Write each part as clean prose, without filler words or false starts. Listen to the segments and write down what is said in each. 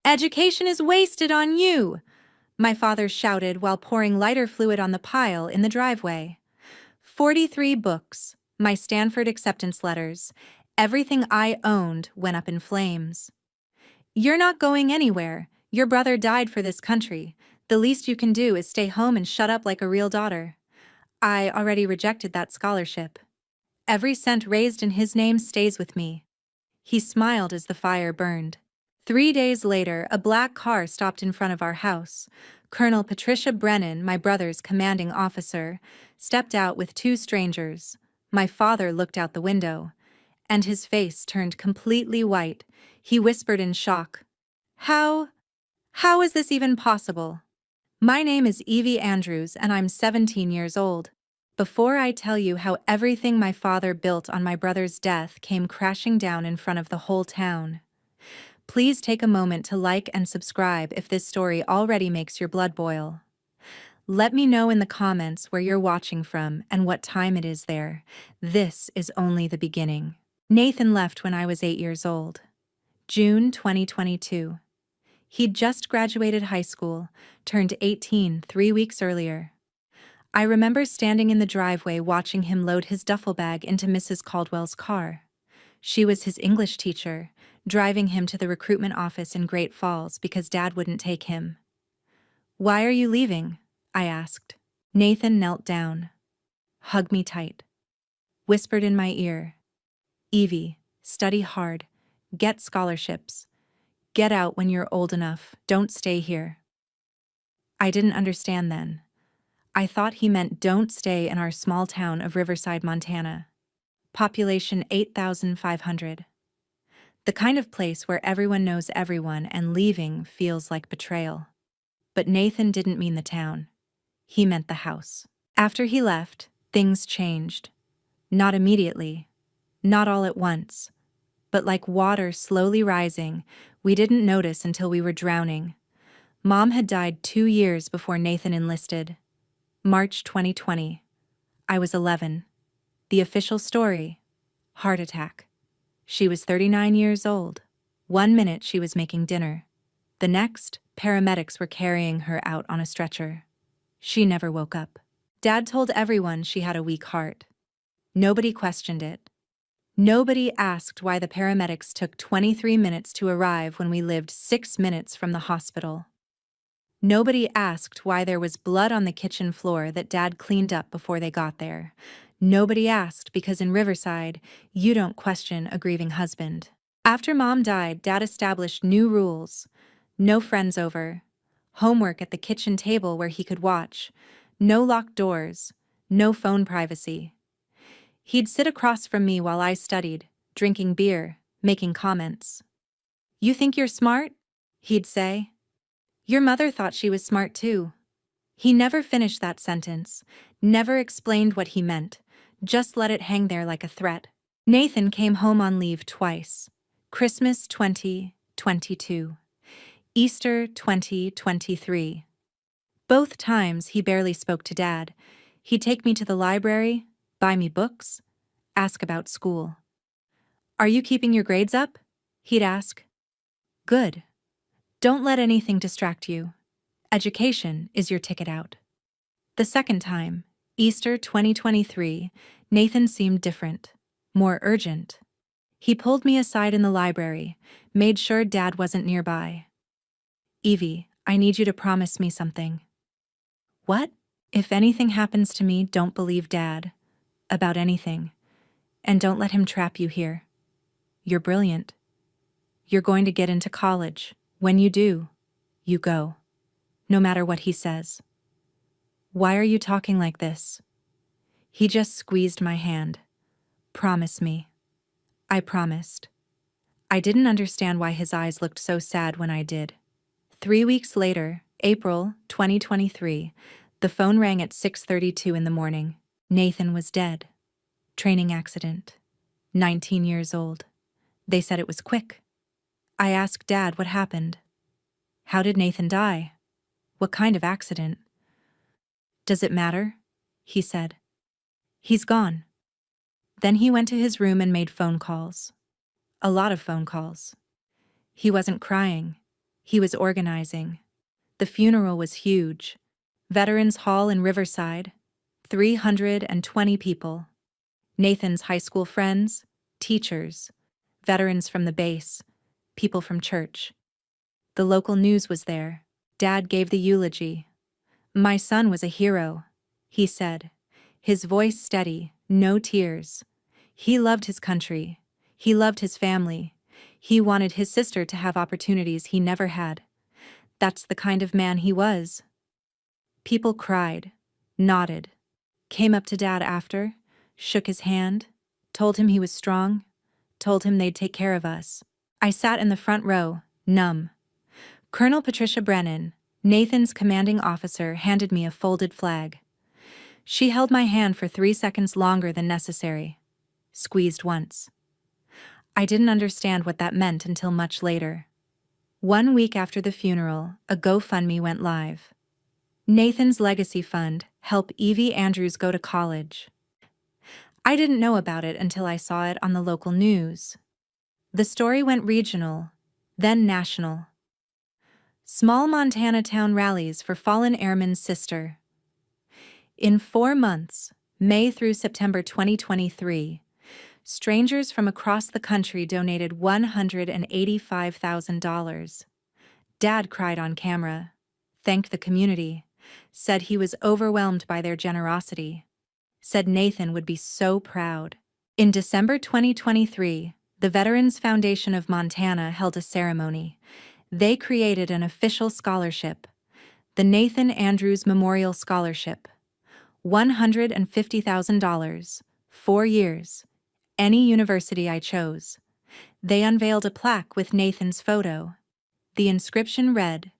Education is wasted on you, my father shouted while pouring lighter fluid on the pile in the driveway. 43 books, my Stanford acceptance letters, everything I owned went up in flames. You're not going anywhere. Your brother died for this country. The least you can do is stay home and shut up like a real daughter. I already rejected that scholarship. Every cent raised in his name stays with me. He smiled as the fire burned. 3 days later, a black car stopped in front of our house. Colonel Patricia Brennan, my brother's commanding officer, stepped out with 2 strangers. My father looked out the window, and his face turned completely white. He whispered in shock, How is this even possible? My name is Evie Andrews, and I'm 17 years old. Before I tell you how everything my father built on my brother's death came crashing down in front of the whole town, please take a moment to like and subscribe if this story already makes your blood boil. Let me know in the comments where you're watching from and what time it is there. This is only the beginning. Nathan left when I was 8 years old. June 2022. He'd just graduated high school, turned 18 3 weeks earlier. I remember standing in the driveway watching him load his duffel bag into Mrs. Caldwell's car. She was his English teacher, driving him to the recruitment office in Great Falls because Dad wouldn't take him. "Why are you leaving?" I asked. Nathan knelt down, hugged me tight, whispered in my ear, "Evie, study hard, get scholarships, get out when you're old enough, don't stay here." I didn't understand then. I thought he meant don't stay in our small town of Riverside, Montana. Population 8,500. The kind of place where everyone knows everyone and leaving feels like betrayal. But Nathan didn't mean the town. He meant the house. After he left, things changed. Not immediately, not all at once, but like water slowly rising, we didn't notice until we were drowning. Mom had died 2 years before Nathan enlisted. March 2020. I was 11. The official story: heart attack. She was 39 years old. 1 minute she was making dinner. The next, paramedics were carrying her out on a stretcher. She never woke up. Dad told everyone she had a weak heart. Nobody questioned it. Nobody asked why the paramedics took 23 minutes to arrive when we lived 6 minutes from the hospital. Nobody asked why there was blood on the kitchen floor that Dad cleaned up before they got there. Nobody asked because in Riverside, you don't question a grieving husband. After Mom died, Dad established new rules. No friends over. Homework at the kitchen table where he could watch. No locked doors. No phone privacy. He'd sit across from me while I studied, drinking beer, making comments. "You think you're smart?" he'd say. "Your mother thought she was smart too." He never finished that sentence, never explained what he meant, just let it hang there like a threat. Nathan came home on leave twice. Christmas 2022. Easter 2023. Both times he barely spoke to Dad. He'd take me to the library, buy me books, ask about school. "Are you keeping your grades up?" he'd ask. "Good. Don't let anything distract you. Education is your ticket out." The second time, Easter 2023, Nathan seemed different, more urgent. He pulled me aside in the library, made sure Dad wasn't nearby. "Evie, I need you to promise me something." "What?" "If anything happens to me, don't believe Dad. About anything. And don't let him trap you here. You're brilliant. You're going to get into college. When you do, you go. No matter what he says." "Why are you talking like this?" He just squeezed my hand. "Promise me." I promised. I didn't understand why his eyes looked so sad when I did. 3 weeks later, April 2023, the phone rang at 6:32 in the morning. Nathan was dead. Training accident. 19 years old. They said it was quick. I asked Dad what happened. "How did Nathan die? What kind of accident?" "Does it matter?" he said. "He's gone." Then he went to his room and made phone calls. A lot of phone calls. He wasn't crying. He was organizing. The funeral was huge. Veterans Hall in Riverside, 320 people. Nathan's high school friends, teachers, veterans from the base, people from church. The local news was there. Dad gave the eulogy. "My son was a hero," he said, his voice steady, no tears. He loved his country. He loved his family. He wanted his sister to have opportunities he never had. That's the kind of man he was. People cried, nodded, came up to Dad after, shook his hand, told him he was strong, told him they'd take care of us. I sat in the front row, numb. Colonel Patricia Brennan, Nathan's commanding officer, handed me a folded flag. She held my hand for 3 seconds longer than necessary. Squeezed once. I didn't understand what that meant until much later. 1 week after the funeral, a GoFundMe went live. Nathan's Legacy Fund, help Evie Andrews go to college. I didn't know about it until I saw it on the local news. The story went regional, then national. Small Montana town rallies for fallen airman's sister. In 4 months, May through September 2023, strangers from across the country donated $185,000. Dad cried on camera, thanked the community, said he was overwhelmed by their generosity, said Nathan would be so proud. In December 2023, the Veterans Foundation of Montana held a ceremony. They created an official scholarship, the Nathan Andrews Memorial Scholarship. $150,000, 4 years, any university I chose. They unveiled a plaque with Nathan's photo. The inscription read,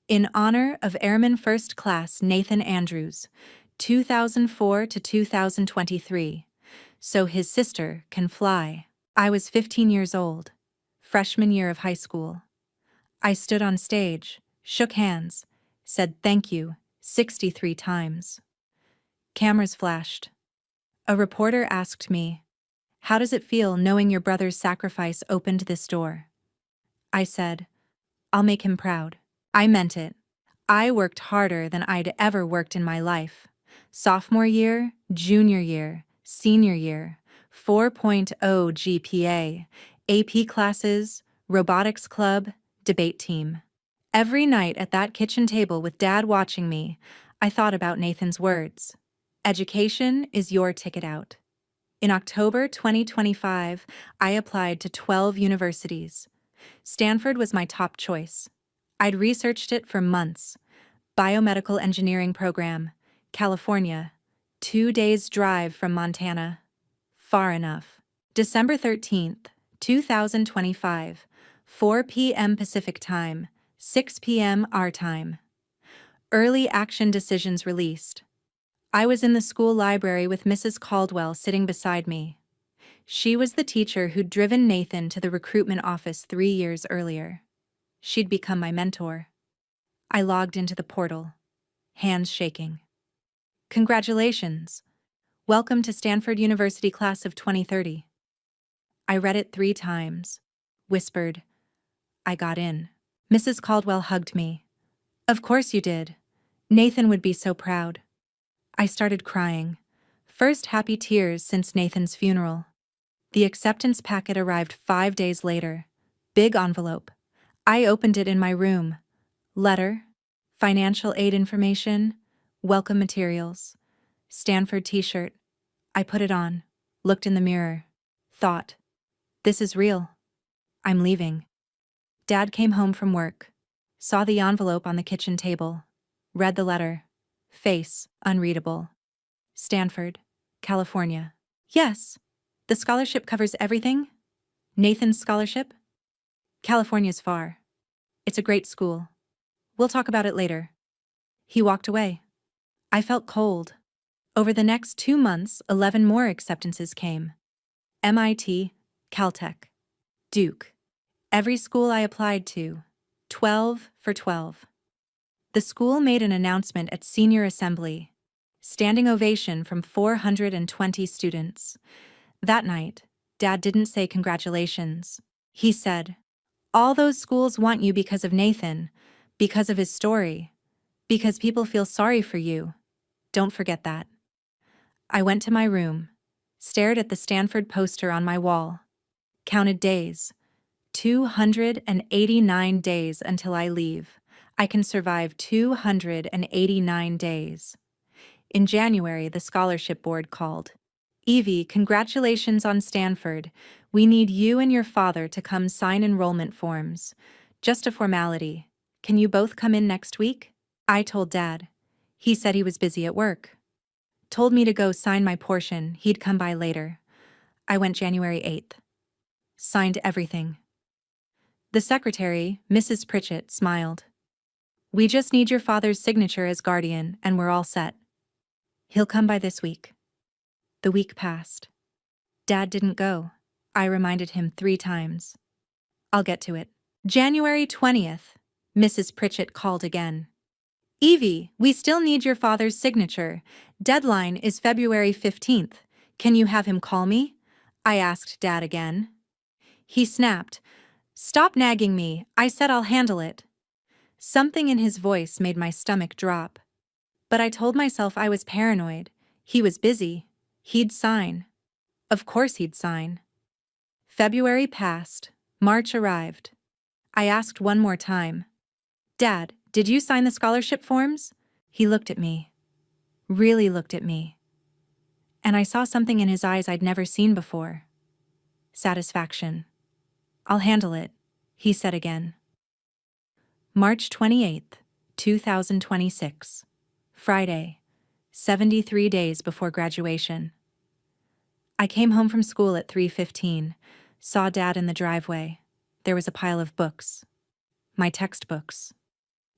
"In honor of Airman First Class Nathan Andrews, 2004 to 2023, so his sister can fly." I was 15 years old, freshman year of high school. I stood on stage, shook hands, said thank you 63 times. Cameras flashed. A reporter asked me, "How does it feel knowing your brother's sacrifice opened this door?" I said, "I'll make him proud." I meant it. I worked harder than I'd ever worked in my life. Sophomore year, junior year, senior year, 4.0 GPA, AP classes, robotics club, debate team. Every night at that kitchen table with Dad watching me, I thought about Nathan's words. Education is your ticket out. In October 2025, I applied to 12 universities. Stanford was my top choice. I'd researched it for months. Biomedical engineering program, California, 2 days drive from Montana. Far enough. December 13th, 2025, 4 p.m. Pacific Time, 6 p.m. our time. Early action decisions released. I was in the school library with Mrs. Caldwell sitting beside me. She was the teacher who'd driven Nathan to the recruitment office 3 years earlier. She'd become my mentor. I logged into the portal, hands shaking. "Congratulations. Welcome to Stanford University Class of 2030. I read it 3 times, whispered, "I got in." Mrs. Caldwell hugged me. "Of course you did. Nathan would be so proud." I started crying. First happy tears since Nathan's funeral. The acceptance packet arrived 5 days later. Big envelope. I opened it in my room. Letter, financial aid information, welcome materials, Stanford t-shirt. I put it on, looked in the mirror, thought, this is real. I'm leaving. Dad came home from work, saw the envelope on the kitchen table, read the letter. Face unreadable. Stanford, California. "Yes. The scholarship covers everything?" "Nathan's scholarship?" "California's far. It's a great school. We'll talk about it later." He walked away. I felt cold. Over the next 2 months, 11 more acceptances came. MIT, Caltech, Duke. Every school I applied to. 12 for 12. The school made an announcement at senior assembly. Standing ovation from 420 students. That night, Dad didn't say congratulations. He said, All those schools want you because of Nathan, because of his story, because people feel sorry for you. Don't forget that. I went to my room, stared at the Stanford poster on my wall, counted days. 289 days until I leave. I can survive 289 days. In January, the scholarship board called. Evie, congratulations on Stanford. We need you and your father to come sign enrollment forms. Just a formality. Can you both come in next week? I told Dad. He said he was busy at work. Told me to go sign my portion, he'd come by later. I went January 8th. Signed everything. The secretary, Mrs. Pritchett, smiled. We just need your father's signature as guardian, and we're all set. He'll come by this week. The week passed. Dad didn't go. I reminded him 3 times. I'll get to it. January 20th. Mrs. Pritchett called again. Evie, we still need your father's signature. Deadline is February 15th. Can you have him call me? I asked Dad again. He snapped. Stop nagging me, I said I'll handle it. Something in his voice made my stomach drop. But I told myself I was paranoid. He was busy. He'd sign. Of course he'd sign. February passed. March arrived. I asked one more time. Dad, did you sign the scholarship forms? He looked at me. Really looked at me. And I saw something in his eyes I'd never seen before. Satisfaction. I'll handle it, he said again. March 28th, 2026. Friday, 73 days before graduation. I came home from school at 3:15, saw Dad in the driveway. There was a pile of books. My textbooks.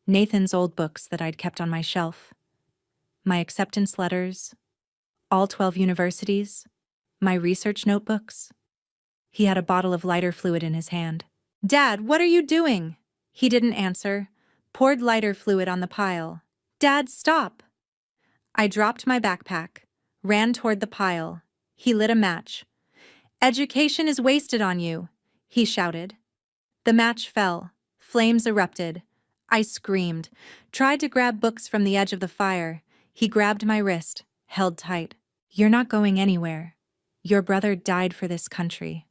Nathan's old books that I'd kept on my shelf. My acceptance letters. All 12 universities. My research notebooks. He had a bottle of lighter fluid in his hand. Dad, what are you doing? He didn't answer. Poured lighter fluid on the pile. Dad, stop! I dropped my backpack, ran toward the pile. He lit a match. Education is wasted on you, he shouted. The match fell. Flames erupted. I screamed, tried to grab books from the edge of the fire. He grabbed my wrist, held tight. You're not going anywhere. Your brother died for this country.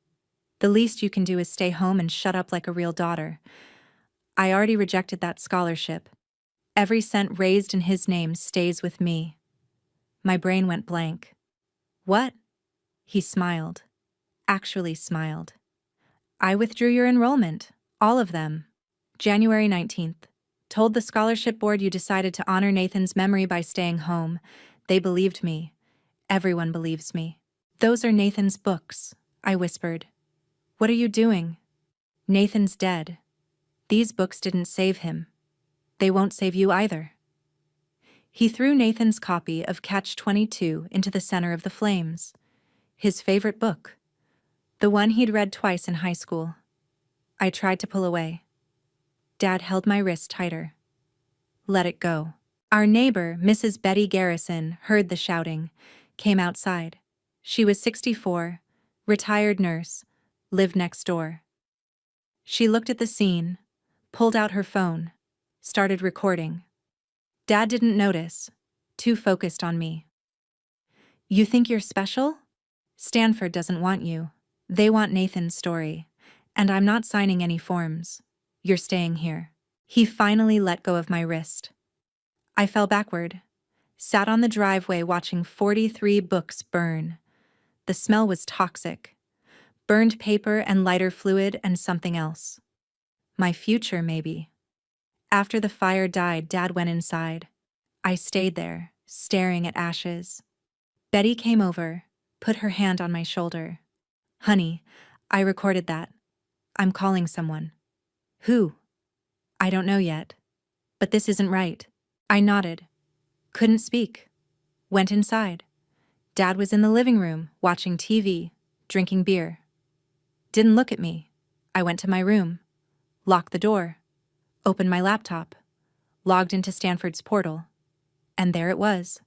The least you can do is stay home and shut up like a real daughter. I already rejected that scholarship. Every cent raised in his name stays with me. My brain went blank. What? He smiled. Actually smiled. I withdrew your enrollment. All of them. January 19th. Told the scholarship board you decided to honor Nathan's memory by staying home. They believed me. Everyone believes me. Those are Nathan's books, I whispered. What are you doing? Nathan's dead. These books didn't save him. They won't save you either. He threw Nathan's copy of Catch-22 into the center of the flames. His favorite book. The one he'd read twice in high school. I tried to pull away. Dad held my wrist tighter. Let it go. Our neighbor, Mrs. Betty Garrison, heard the shouting, came outside. She was 64, retired nurse, lived next door. She looked at the scene, pulled out her phone, started recording. Dad didn't notice, too focused on me. You think you're special? Stanford doesn't want you. They want Nathan's story, and I'm not signing any forms. You're staying here. He finally let go of my wrist. I fell backward, sat on the driveway watching 43 books burn. The smell was toxic. Burned paper and lighter fluid and something else. My future, maybe. After the fire died, Dad went inside. I stayed there, staring at ashes. Betty came over, put her hand on my shoulder. Honey, I recorded that. I'm calling someone. Who? I don't know yet. But this isn't right. I nodded. Couldn't speak. Went inside. Dad was in the living room, watching TV, drinking beer. Didn't look at me. I went to my room, locked the door, opened my laptop, logged into Stanford's portal. And there it was.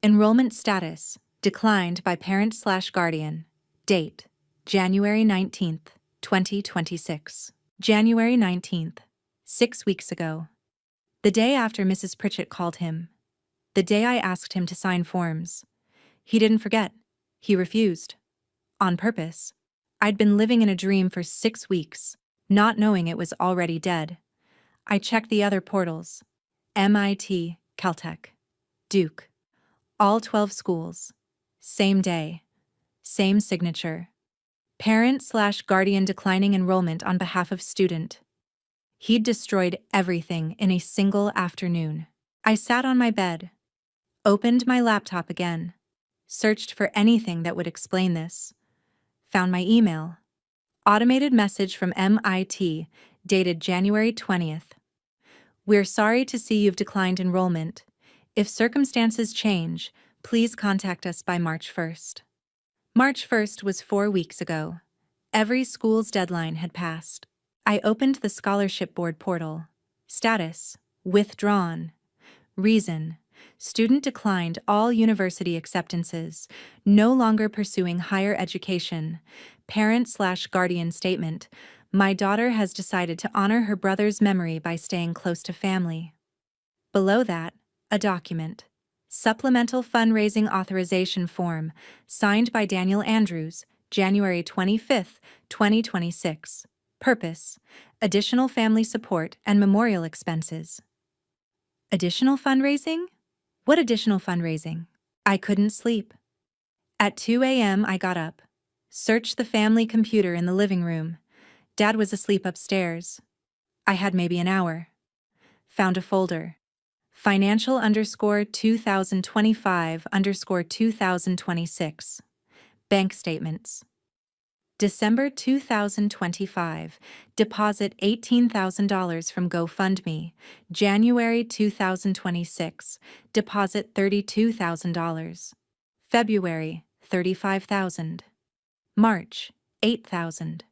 Enrollment status, declined by parent/guardian. Date, January 19th, 2026. January 19th, 6 weeks ago. The day after Mrs. Pritchett called him. The day I asked him to sign forms. He didn't forget. He refused. On purpose. I'd been living in a dream for 6 weeks, not knowing it was already dead. I checked the other portals. MIT, Caltech, Duke. All 12 schools. Same day. Same signature. Parent/guardian declining enrollment on behalf of student. He'd destroyed everything in a single afternoon. I sat on my bed, opened my laptop again, searched for anything that would explain this. Found my email. Automated message from MIT, dated January 20th. We're sorry to see you've declined enrollment. If circumstances change, please contact us by March 1st. March 1st was 4 weeks ago. Every school's deadline had passed. I opened the scholarship board portal. Status: withdrawn. Reason: student declined all university acceptances, no longer pursuing higher education. Parent/guardian statement: my daughter has decided to honor her brother's memory by staying close to family. Below that, a document. Supplemental Fundraising Authorization Form, signed by Daniel Andrews, January 25, 2026. Purpose: additional family support and memorial expenses. Additional fundraising? What additional fundraising? I couldn't sleep. At 2 a.m. I got up, searched the family computer in the living room. Dad was asleep upstairs. I had maybe an hour. Found a folder. Financial_2025_2026. Bank statements. December 2025. Deposit $18,000 from GoFundMe. January 2026. Deposit $32,000. February, $35,000. March, $8,000.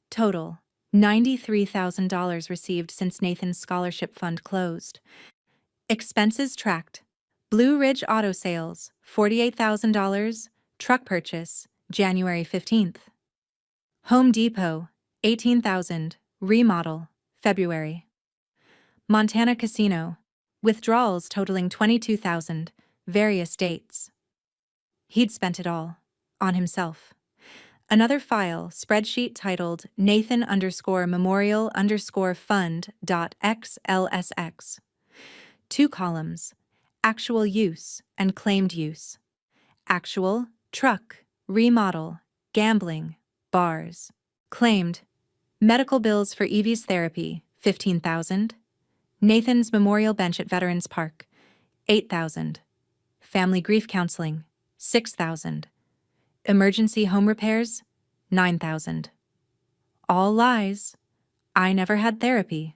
Total, $93,000 received since Nathan's scholarship fund closed. Expenses tracked. Blue Ridge Auto Sales, $48,000. Truck purchase, January 15th. Home Depot, $18,000. Remodel, February. Montana Casino, withdrawals totaling $22,000. Various dates. He'd spent it all. On himself. Another file, spreadsheet titled Nathan_memorial_fund.xlsx. 2 columns, actual use and claimed use. Actual, truck, remodel, gambling, bars. Claimed, medical bills for Evie's therapy, $15,000. Nathan's memorial bench at Veterans Park, $8,000. Family grief counseling, $6,000. Emergency home repairs, $9,000. All lies. I never had therapy.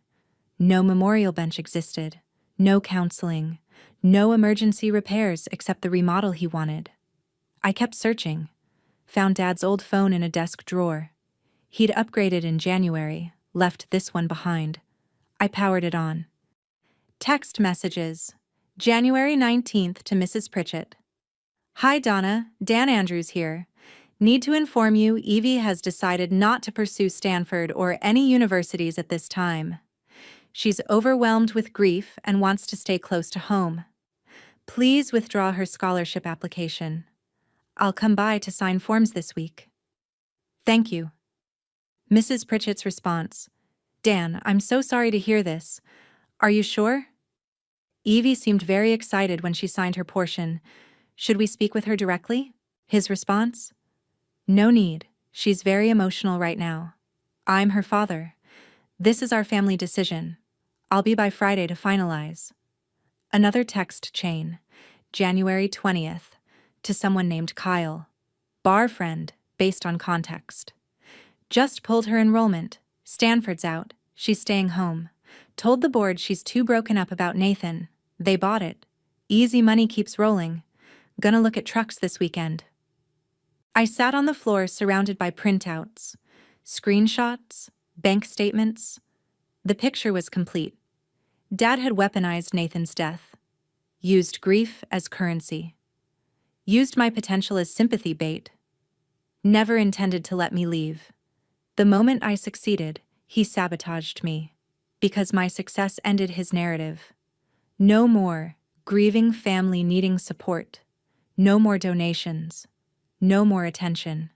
No memorial bench existed. No counseling. No emergency repairs except the remodel he wanted. I kept searching. Found Dad's old phone in a desk drawer. He'd upgraded in January, left this one behind. I powered it on. Text messages. January 19th to Mrs. Pritchett. Hi Donna, Dan Andrews here. Need to inform you Evie has decided not to pursue Stanford or any universities at this time. She's overwhelmed with grief and wants to stay close to home. Please withdraw her scholarship application. I'll come by to sign forms this week. Thank you. Mrs. Pritchett's response. Dan, I'm so sorry to hear this. Are you sure? Evie seemed very excited when she signed her portion. Should we speak with her directly? His response? No need. She's very emotional right now. I'm her father. This is our family decision. I'll be by Friday to finalize. Another text chain. January 20th. To someone named Kyle. Bar friend, based on context. Just pulled her enrollment. Stanford's out. She's staying home. Told the board she's too broken up about Nathan. They bought it. Easy money keeps rolling. Gonna look at trucks this weekend. I sat on the floor surrounded by printouts, screenshots, bank statements. The picture was complete. Dad had weaponized Nathan's death. Used grief as currency. Used my potential as sympathy bait. Never intended to let me leave. The moment I succeeded, He sabotaged me because my success ended his narrative. No more grieving family needing support. No more donations. No more attention.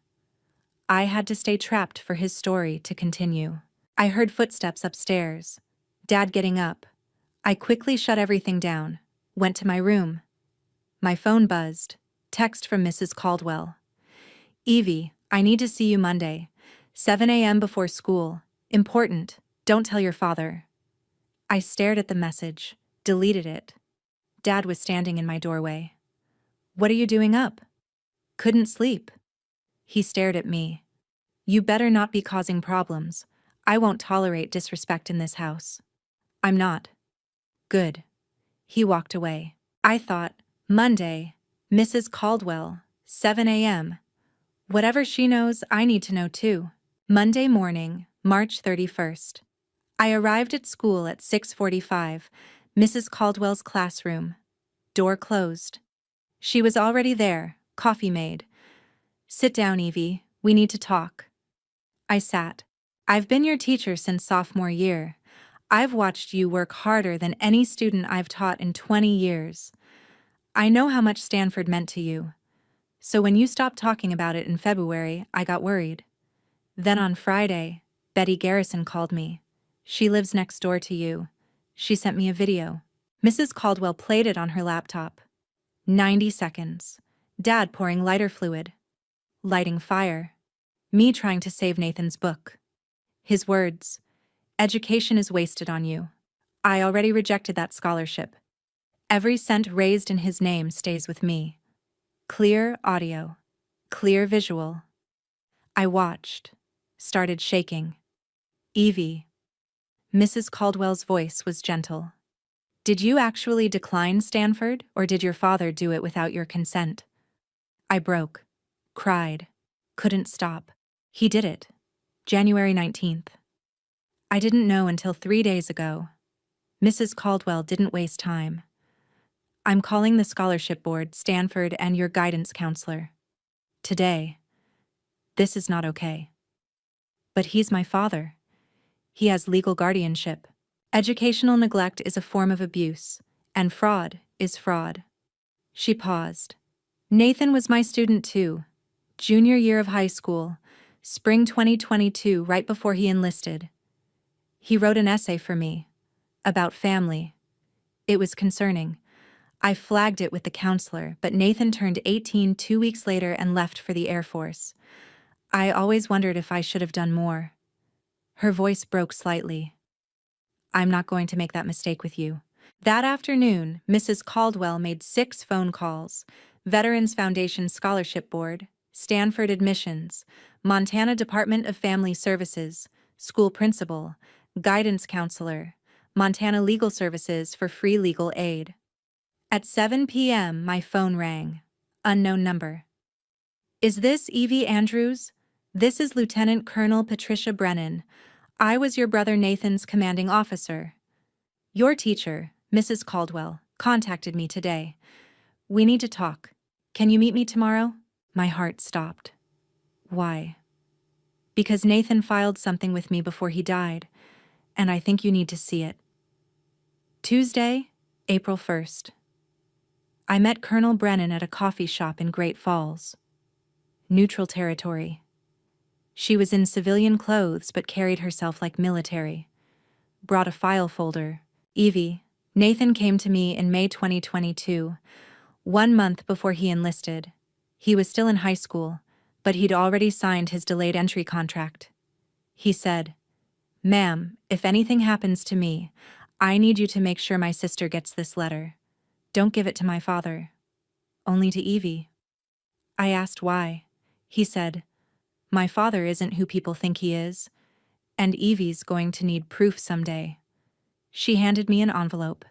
I had to stay trapped for his story to continue. I heard footsteps upstairs. Dad getting up. I quickly shut everything down, went to my room. My phone buzzed. Text from Mrs. Caldwell. Evie, I need to see you Monday. 7 a.m. before school. Important. Don't tell your father. I stared at the message, deleted it. Dad was standing in my doorway. What are you doing up? Couldn't sleep. He stared at me. You better not be causing problems. I won't tolerate disrespect in this house. I'm not. Good. He walked away. I thought, Monday, Mrs. Caldwell, 7 a.m. Whatever she knows, I need to know too. Monday morning, March 31st. I arrived at school at 6:45, Mrs. Caldwell's classroom. Door closed. She was already there, coffee made. Sit down, Evie, we need to talk. I sat. I've been your teacher since sophomore year. I've watched you work harder than any student I've taught in 20 years. I know how much Stanford meant to you. So when you stopped talking about it in February, I got worried. Then on Friday, Betty Garrison called me. She lives next door to you. She sent me a video. Mrs. Caldwell played it on her laptop. 90 seconds. Dad pouring lighter fluid. Lighting fire. Me trying to save Nathan's book. His words, education is wasted on you. I already rejected that scholarship. Every cent raised in his name stays with me. Clear audio. Clear visual. I watched. Started shaking. Evie. Mrs. Caldwell's voice was gentle. Did you actually decline Stanford, or did your father do it without your consent? I broke. Cried. Couldn't stop. He did it. January 19th. I didn't know until 3 days ago. Mrs. Caldwell didn't waste time. I'm calling the scholarship board, Stanford, and your guidance counselor. Today. This is not okay. But he's my father. He has legal guardianship. Educational neglect is a form of abuse, and fraud is fraud. She paused. Nathan was my student too. Junior year of high school, spring 2022, right before he enlisted. He wrote an essay for me, about family. It was concerning. I flagged it with the counselor, but Nathan turned 18 2 weeks later and left for the Air Force. I always wondered if I should have done more. Her voice broke slightly. I'm not going to make that mistake with you. That afternoon, Mrs. Caldwell made 6 phone calls. Veterans Foundation Scholarship Board, Stanford Admissions, Montana Department of Family Services, School Principal, Guidance Counselor, Montana Legal Services for free legal aid. At 7 p.m., my phone rang. Unknown number. Is this Evie Andrews? This is Lieutenant Colonel Patricia Brennan. I was your brother Nathan's commanding officer. Your teacher, Mrs. Caldwell, contacted me today. We need to talk. Can you meet me tomorrow? My heart stopped. Why? Because Nathan filed something with me before he died, and I think you need to see it. Tuesday, April 1st. I met Colonel Brennan at a coffee shop in Great Falls. Neutral territory. She was in civilian clothes but carried herself like military. Brought a file folder. Evie, Nathan came to me in May 2022, 1 month before he enlisted. He was still in high school, but he'd already signed his delayed entry contract. He said, "Ma'am, if anything happens to me, I need you to make sure my sister gets this letter. Don't give it to my father. Only to Evie." I asked why. He said, "My father isn't who people think he is, and Evie's going to need proof someday." She handed me an envelope.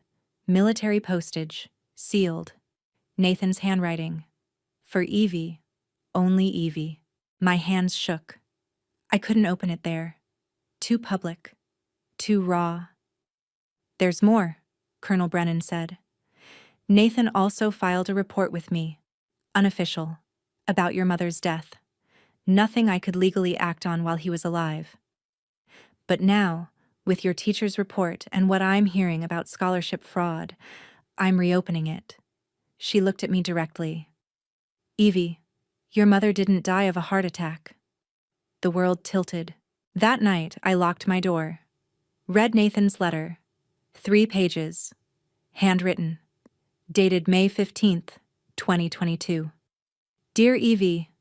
Military postage, sealed. Nathan's handwriting. For Evie, only Evie. My hands shook. I couldn't open it there. Too public. Too raw. "There's more," Colonel Brennan said. "Nathan also filed a report with me. Unofficial. About your mother's death. Nothing I could legally act on while he was alive. But now, with your teacher's report and what I'm hearing about scholarship fraud, I'm reopening it." She looked at me directly. "Evie, your mother didn't die of a heart attack." The world tilted. That night, I locked my door. Read Nathan's letter. 3 pages. Handwritten. Dated May 15th, 2022. "Dear Evie,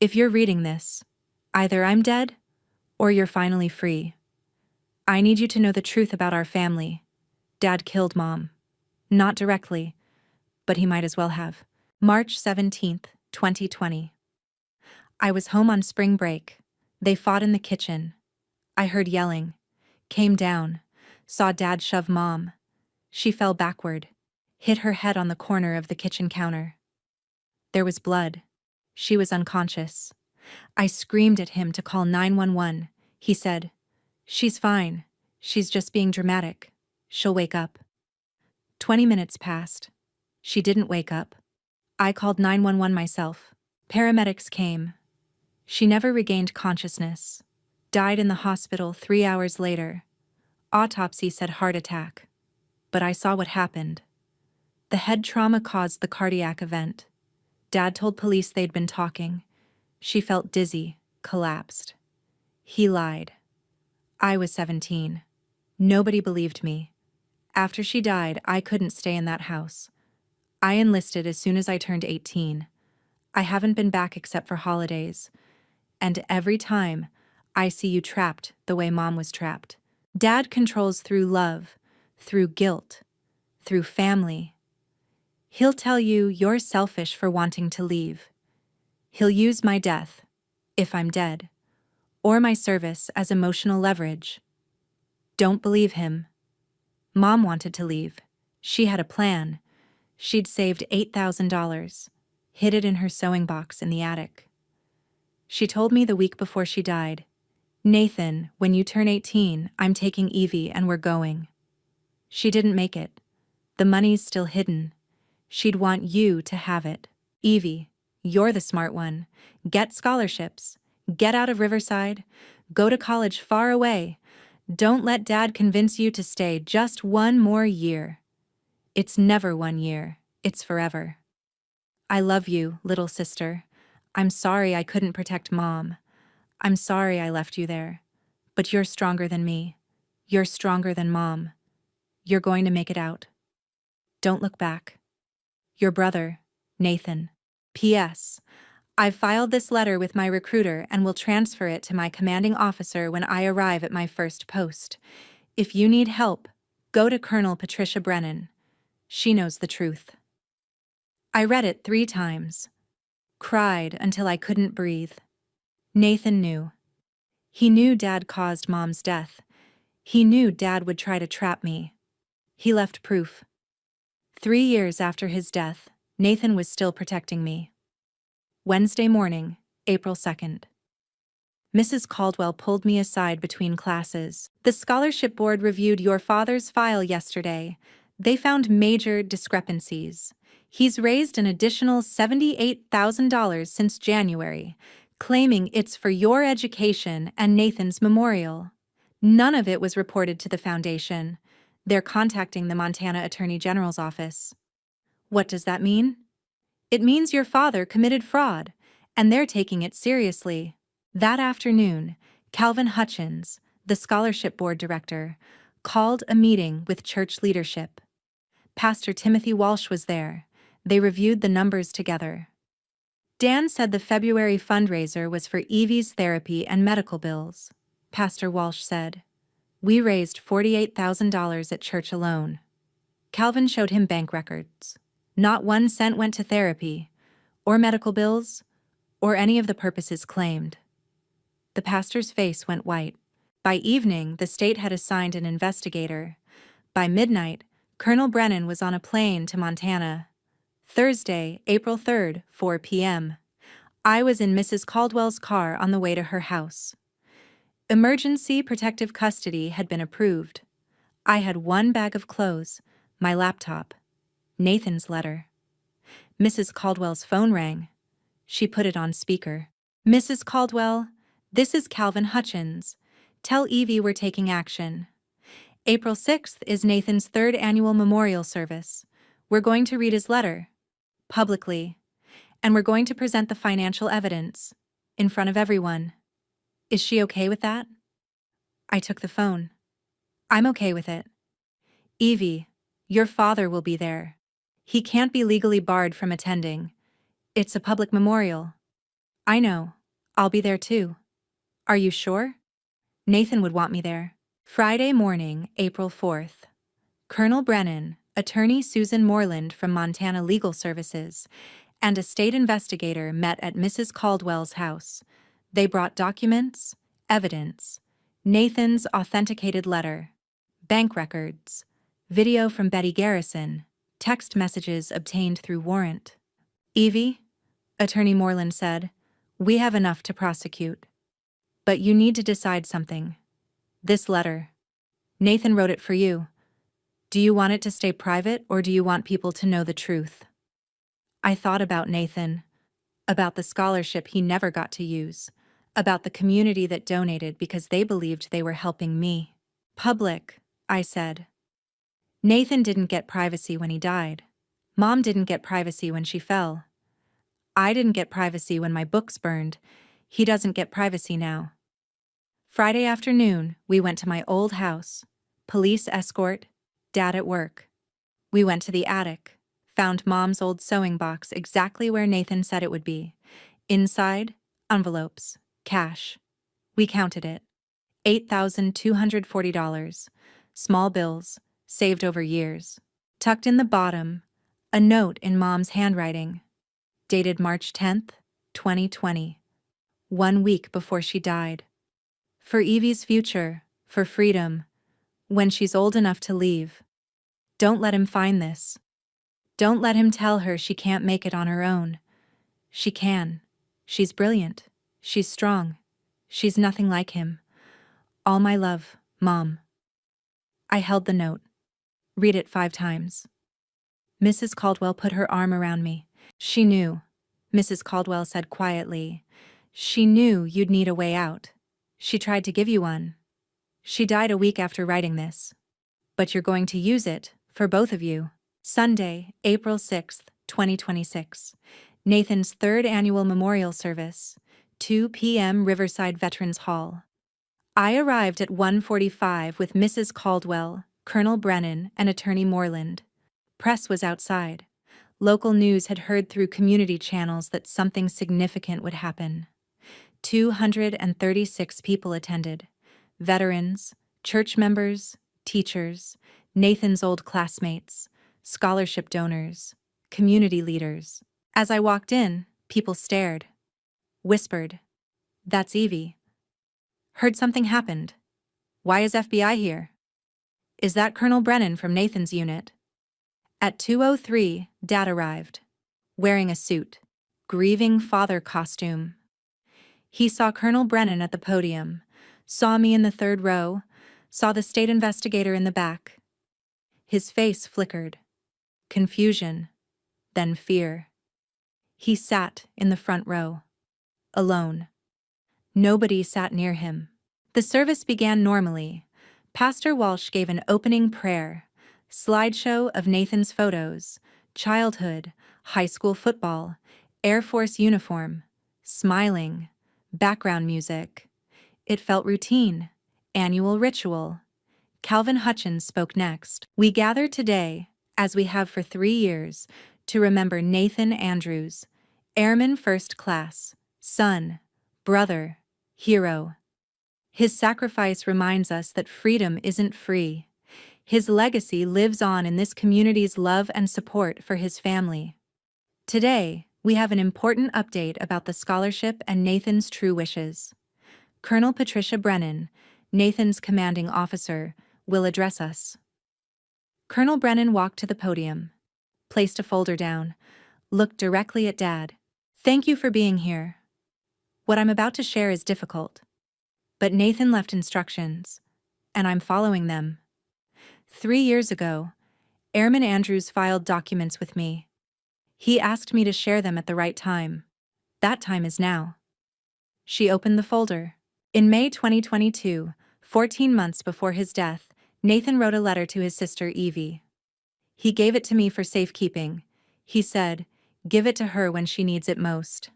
if you're reading this, either I'm dead or you're finally free. I need you to know the truth about our family. Dad killed Mom. Not directly, but he might as well have. March 17th, 2020. I was home on spring break. They fought in the kitchen. I heard yelling. Came down. Saw Dad shove Mom. She fell backward. Hit her head on the corner of the kitchen counter. There was blood. She was unconscious. I screamed at him to call 911. He said, "She's fine. She's just being dramatic. She'll wake up." 20 minutes passed. She didn't wake up. I called 911 myself. Paramedics came. She never regained consciousness. Died in the hospital 3 hours later. Autopsy said heart attack. But I saw what happened. The head trauma caused the cardiac event. Dad told police they'd been talking. She felt dizzy, collapsed. He lied. I was 17. Nobody believed me. After she died, I couldn't stay in that house. I enlisted as soon as I turned 18. I haven't been back except for holidays. And every time, I see you trapped the way Mom was trapped. Dad controls through love, through guilt, through family. He'll tell you you're selfish for wanting to leave. He'll use my death, if I'm dead, or my service as emotional leverage. Don't believe him. Mom wanted to leave. She had a plan. She'd saved $8,000, hid it in her sewing box in the attic. She told me the week before she died, "Nathan, when you turn 18, I'm taking Evie and we're going." She didn't make it. The money's still hidden. She'd want you to have it. "Evie, you're the smart one. Get scholarships. Get out of Riverside. Go to college far away. Don't let Dad convince you to stay just one more year. It's never 1 year. It's forever. I love you, little sister. I'm sorry I couldn't protect Mom. I'm sorry I left you there. But you're stronger than me. You're stronger than Mom. You're going to make it out. Don't look back. Your brother, Nathan." P.S. I've filed this letter with my recruiter and will transfer it to my commanding officer when I arrive at my first post. If you need help, go to Colonel Patricia Brennan. She knows the truth. I read it 3 times. Cried until I couldn't breathe. Nathan knew. He knew Dad caused Mom's death. He knew Dad would try to trap me. He left proof. 3 years after his death, Nathan was still protecting me. Wednesday morning, April 2nd. Mrs. Caldwell pulled me aside between classes. "The scholarship board reviewed your father's file yesterday. They found major discrepancies. He's raised an additional $78,000 since January, claiming it's for your education and Nathan's memorial. None of it was reported to the foundation. They're contacting the Montana Attorney General's office." What does that mean? It means your father committed fraud, and they're taking it seriously. That afternoon, Calvin Hutchins, the scholarship board director, called a meeting with church leadership. Pastor Timothy Walsh was there. They reviewed the numbers together. Dan said the February fundraiser was for Evie's therapy and medical bills. Pastor Walsh said, "We raised $48,000 at church alone." Calvin showed him bank records. Not 1 cent went to therapy, or medical bills, or any of the purposes claimed. The pastor's face went white. By evening, the state had assigned an investigator. By midnight, Colonel Brennan was on a plane to Montana. Thursday, April 3rd, 4 p.m. I was in Mrs. Caldwell's car on the way to her house. Emergency protective custody had been approved. I had 1 bag of clothes, my laptop, Nathan's letter. Mrs. Caldwell's phone rang. She put it on speaker. "Mrs. Caldwell, this is Calvin Hutchins. Tell Evie we're taking action. April 6th is Nathan's third annual memorial service. We're going to read his letter. Publicly. And we're going to present the financial evidence. In front of everyone. Is she okay with that? I took the phone. I'm okay with it. Evie, your father will be there. He can't be legally barred from attending. It's a public memorial. I know. I'll be there too. Are you sure? Nathan would want me there. Friday morning, April 4th. Colonel Brennan, attorney Susan Moreland from Montana Legal Services, and a state investigator met at Mrs. Caldwell's house. They brought documents, evidence, Nathan's authenticated letter, bank records, video from Betty Garrison, text messages obtained through warrant. Evie, Attorney Moreland said, we have enough to prosecute. But you need to decide something. This letter. Nathan wrote it for you. Do you want it to stay private or do you want people to know the truth? I thought about Nathan, about the scholarship he never got to use, about the community that donated because they believed they were helping me. Public, I said. Nathan didn't get privacy when he died. Mom didn't get privacy when she fell. I didn't get privacy when my books burned. He doesn't get privacy now. Friday afternoon, we went to my old house. Police escort, Dad at work. We went to the attic, found Mom's old sewing box exactly where Nathan said it would be. Inside, envelopes, cash. We counted it. $8,240. Small bills, saved over years. Tucked in the bottom, a note in Mom's handwriting. Dated March 10th, 2020. 1 week before she died. For Evie's future, for freedom, when she's old enough to leave. Don't let him find this. Don't let him tell her she can't make it on her own. She can. She's brilliant. She's strong. She's nothing like him. All my love, Mom. I held the note. Read it 5 times. Mrs. Caldwell put her arm around me. She knew, Mrs. Caldwell said quietly. She knew you'd need a way out. She tried to give you one. She died a week after writing this. But you're going to use it, for both of you. Sunday, April 6th, 2026. Nathan's third annual memorial service. 2 p.m. Riverside Veterans Hall. I arrived at 1:45 with Mrs. Caldwell, Colonel Brennan, and Attorney Moreland. Press was outside. Local news had heard through community channels that something significant would happen. 236 people attended. Veterans, church members, teachers, Nathan's old classmates, scholarship donors, community leaders. As I walked in, people stared. Whispered, "That's Evie. Heard something happened. Why is FBI here? Is that Colonel Brennan from Nathan's unit?" At 2:03, Dad arrived, wearing a suit, grieving father costume. He saw Colonel Brennan at the podium, saw me in the 3rd row, saw the state investigator in the back. His face flickered. Confusion, then fear. He sat in the front row, alone. Nobody sat near him. The service began normally. Pastor Walsh gave an opening prayer, slideshow of Nathan's photos, childhood, high school football, Air Force uniform, smiling, background music. It felt routine, annual ritual. Calvin Hutchins spoke next. We gather today, as we have for 3 years, to remember Nathan Andrews, Airman First Class, son, brother, hero. His sacrifice reminds us that freedom isn't free. His legacy lives on in this community's love and support for his family. Today, we have an important update about the scholarship and Nathan's true wishes. Colonel Patricia Brennan, Nathan's commanding officer, will address us. Colonel Brennan walked to the podium, placed a folder down, looked directly at Dad. "Thank you for being here. What I'm about to share is difficult. But Nathan left instructions, and I'm following them. 3 years ago, Airman Andrews filed documents with me. He asked me to share them at the right time. That time is now." She opened the folder. In May 2022, 14 months before his death, Nathan wrote a letter to his sister Evie. He gave it to me for safekeeping. He said, give it to her when she needs it most.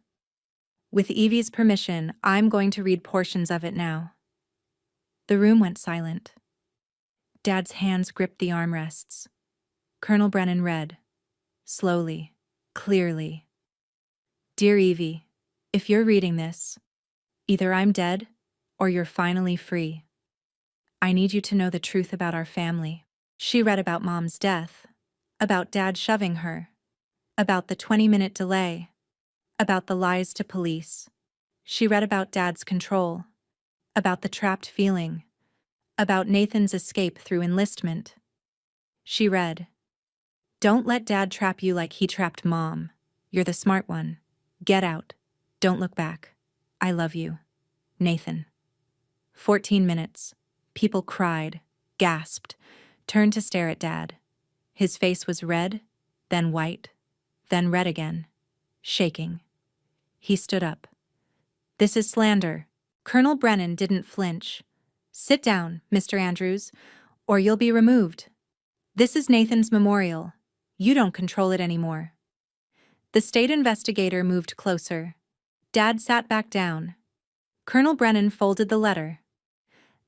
With Evie's permission, I'm going to read portions of it now. The room went silent. Dad's hands gripped the armrests. Colonel Brennan read, slowly, clearly. Dear Evie, if you're reading this, either I'm dead or you're finally free. I need you to know the truth about our family. She read about Mom's death, about Dad shoving her, about the 20-minute delay, about the lies to police. She read about Dad's control, about the trapped feeling, about Nathan's escape through enlistment. She read, don't let Dad trap you like he trapped Mom. You're the smart one. Get out. Don't look back. I love you. Nathan. 14 minutes. People cried, gasped, turned to stare at Dad. His face was red, then white, then red again, shaking. He stood up. This is slander. Colonel Brennan didn't flinch. Sit down, Mr. Andrews, or you'll be removed. This is Nathan's memorial. You don't control it anymore. The state investigator moved closer. Dad sat back down. Colonel Brennan folded the letter.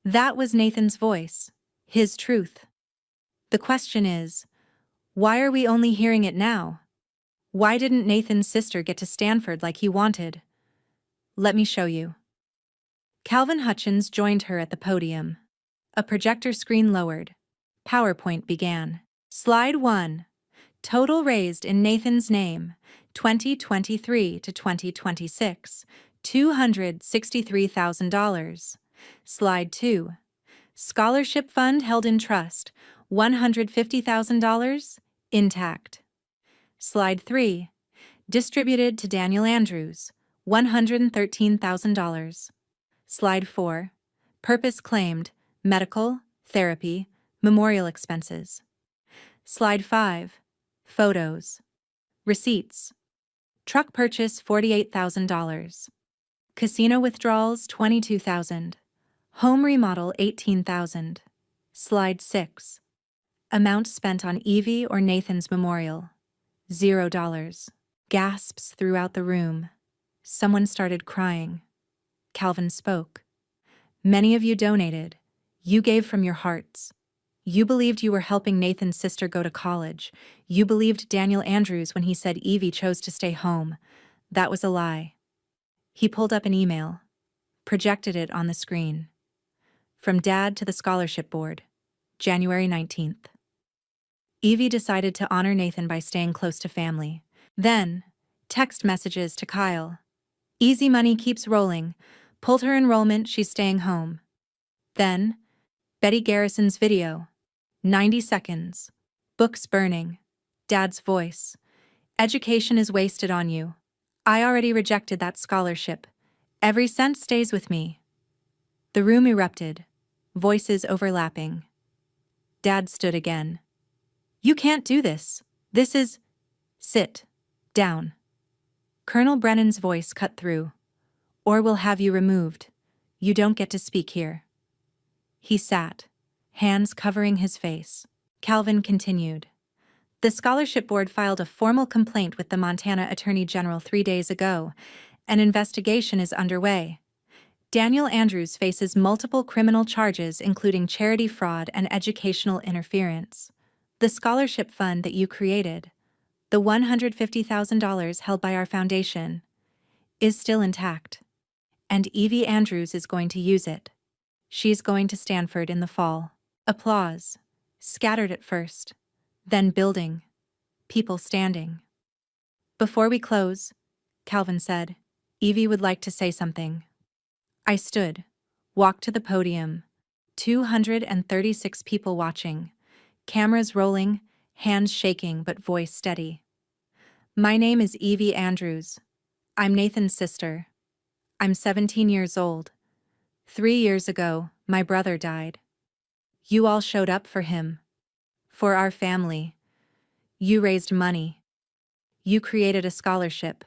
That was Nathan's voice, his truth. The question is, why are we only hearing it now? Why didn't Nathan's sister get to Stanford like he wanted? Let me show you. Calvin Hutchins joined her at the podium. A projector screen lowered. PowerPoint began. Slide 1. Total raised in Nathan's name, 2023 to 2026, $263,000. Slide 2. Scholarship fund held in trust, $150,000, intact. Slide 3. Distributed to Daniel Andrews, $113,000. Slide 4. Purpose claimed, medical, therapy, memorial expenses. Slide 5. Photos. Receipts. Truck purchase $48,000. Casino withdrawals $22,000. Home remodel $18,000. Slide 6. Amount spent on Evie or Nathan's memorial $0. Gasps throughout the room. Someone started crying. Calvin spoke. Many of you donated. You gave from your hearts. You believed you were helping Nathan's sister go to college. You believed Daniel Andrews when he said Evie chose to stay home. That was a lie. He pulled up an email, projected it on the screen. From Dad to the Scholarship Board, January 19th. Evie decided to honor Nathan by staying close to family. Then, text messages to Kyle. Easy money keeps rolling. Pulled her enrollment, she's staying home. Then, Betty Garrison's video. 90 seconds. Books burning. Dad's voice. Education is wasted on you. I already rejected that scholarship. Every cent stays with me. The room erupted. Voices overlapping. Dad stood again. You can't do this. This is... Sit. Down. Colonel Brennan's voice cut through. Or we'll have you removed. You don't get to speak here. He sat, hands covering his face. Calvin continued. The Scholarship Board filed a formal complaint with the Montana Attorney General 3 days ago. An investigation is underway. Daniel Andrews faces multiple criminal charges including charity fraud and educational interference. The scholarship fund that you created, the $150,000 held by our foundation, is still intact. And Evie Andrews is going to use it. She's going to Stanford in the fall. Applause. Scattered at first. Then building. People standing. Before we close, Calvin said, Evie would like to say something. I stood, walked to the podium. 236 people watching. Cameras rolling, hands shaking but voice steady. My name is Evie Andrews. I'm Nathan's sister. I'm 17 years old. 3 years ago, my brother died. You all showed up for him. For our family. You raised money. You created a scholarship.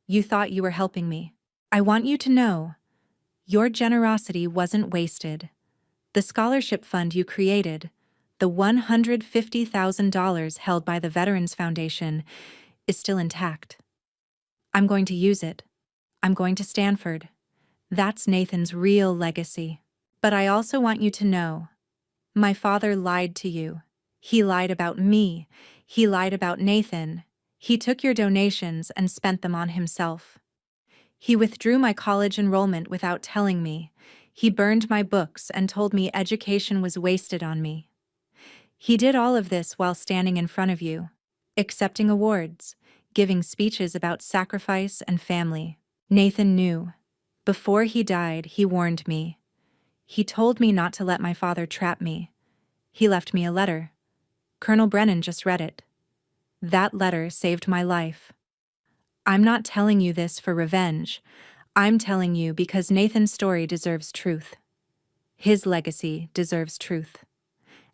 You thought you were helping me. I want you to know, your generosity wasn't wasted. The scholarship fund you created, the $150,000 held by the Veterans Foundation, is still intact. I'm going to use it. I'm going to Stanford. That's Nathan's real legacy. But I also want you to know, my father lied to you. He lied about me. He lied about Nathan. He took your donations and spent them on himself. He withdrew my college enrollment without telling me. He burned my books and told me education was wasted on me. He did all of this while standing in front of you, accepting awards, giving speeches about sacrifice and family. Nathan knew. Before he died, he warned me. He told me not to let my father trap me. He left me a letter. Colonel Brennan just read it. That letter saved my life. I'm not telling you this for revenge. I'm telling you because Nathan's story deserves truth. His legacy deserves truth.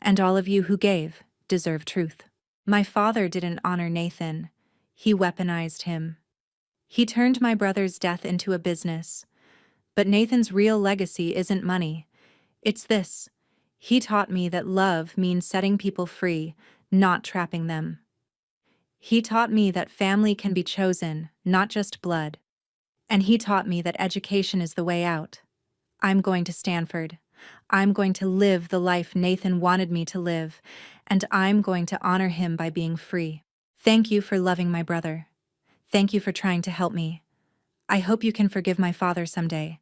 And all of you who gave deserve truth. My father didn't honor Nathan. He weaponized him. He turned my brother's death into a business. But Nathan's real legacy isn't money. It's this. He taught me that love means setting people free, not trapping them. He taught me that family can be chosen, not just blood. And he taught me that education is the way out. I'm going to Stanford. I'm going to live the life Nathan wanted me to live, and I'm going to honor him by being free. Thank you for loving my brother. Thank you for trying to help me. I hope you can forgive my father someday.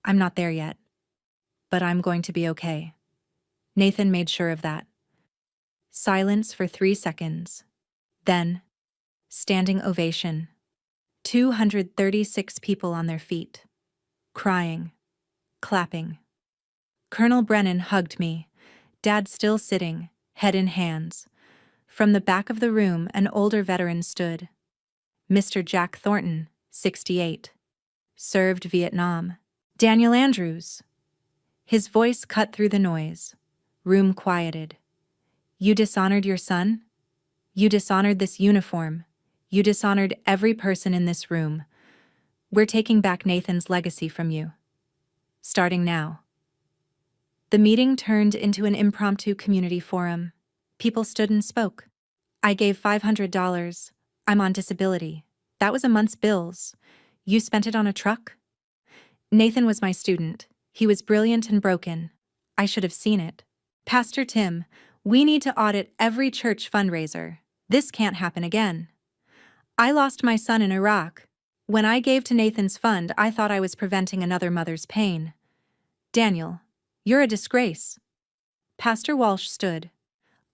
I'm not there yet. But I'm going to be okay. Nathan made sure of that. Silence for 3 seconds. Then, standing ovation. 236 people on their feet. Crying. Clapping. Colonel Brennan hugged me, Dad still sitting, head in hands. From the back of the room, an older veteran stood. Mr. Jack Thornton, 68. Served Vietnam. Daniel Andrews. His voice cut through the noise. Room quieted. You dishonored your son? You dishonored this uniform. You dishonored every person in this room. We're taking back Nathan's legacy from you. Starting now. The meeting turned into an impromptu community forum. People stood and spoke. I gave $500. I'm on disability. That was a month's bills. You spent it on a truck? Nathan was my student. He was brilliant and broken. I should have seen it. Pastor Tim, we need to audit every church fundraiser. This can't happen again. I lost my son in Iraq. When I gave to Nathan's fund, I thought I was preventing another mother's pain. Daniel, you're a disgrace. Pastor Walsh stood.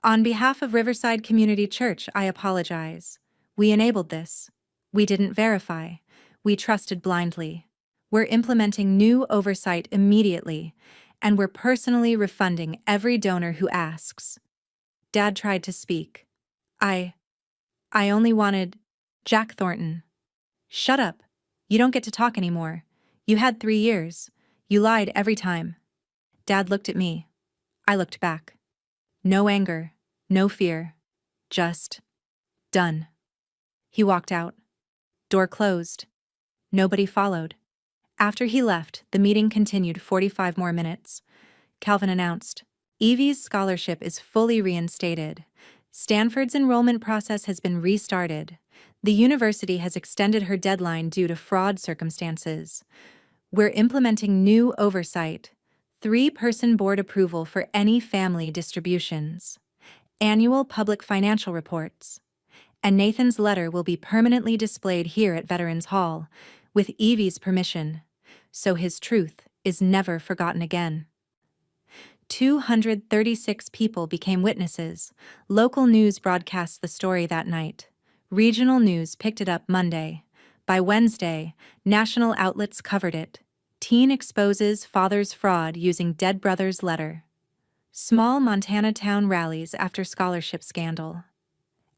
On behalf of Riverside Community Church, I apologize. We enabled this. We didn't verify. We trusted blindly. We're implementing new oversight immediately, and we're personally refunding every donor who asks. Dad tried to speak. I only wanted Jack Thornton. Shut up. You don't get to talk anymore. You had 3 years. You lied every time. Dad looked at me. I looked back. No anger, no fear. Just done. He walked out. Door closed. Nobody followed. After he left, the meeting continued 45 more minutes. Calvin announced, Evie's scholarship is fully reinstated. Stanford's enrollment process has been restarted. The university has extended her deadline due to fraud circumstances. We're implementing new oversight. 3-person board approval for any family distributions. Annual public financial reports. And Nathan's letter will be permanently displayed here at Veterans Hall, with Evie's permission, so his truth is never forgotten again. 236 people became witnesses. Local news broadcast the story that night. Regional news picked it up Monday. By Wednesday, national outlets covered it. Teen exposes father's fraud using dead brother's letter. Small Montana town rallies after scholarship scandal.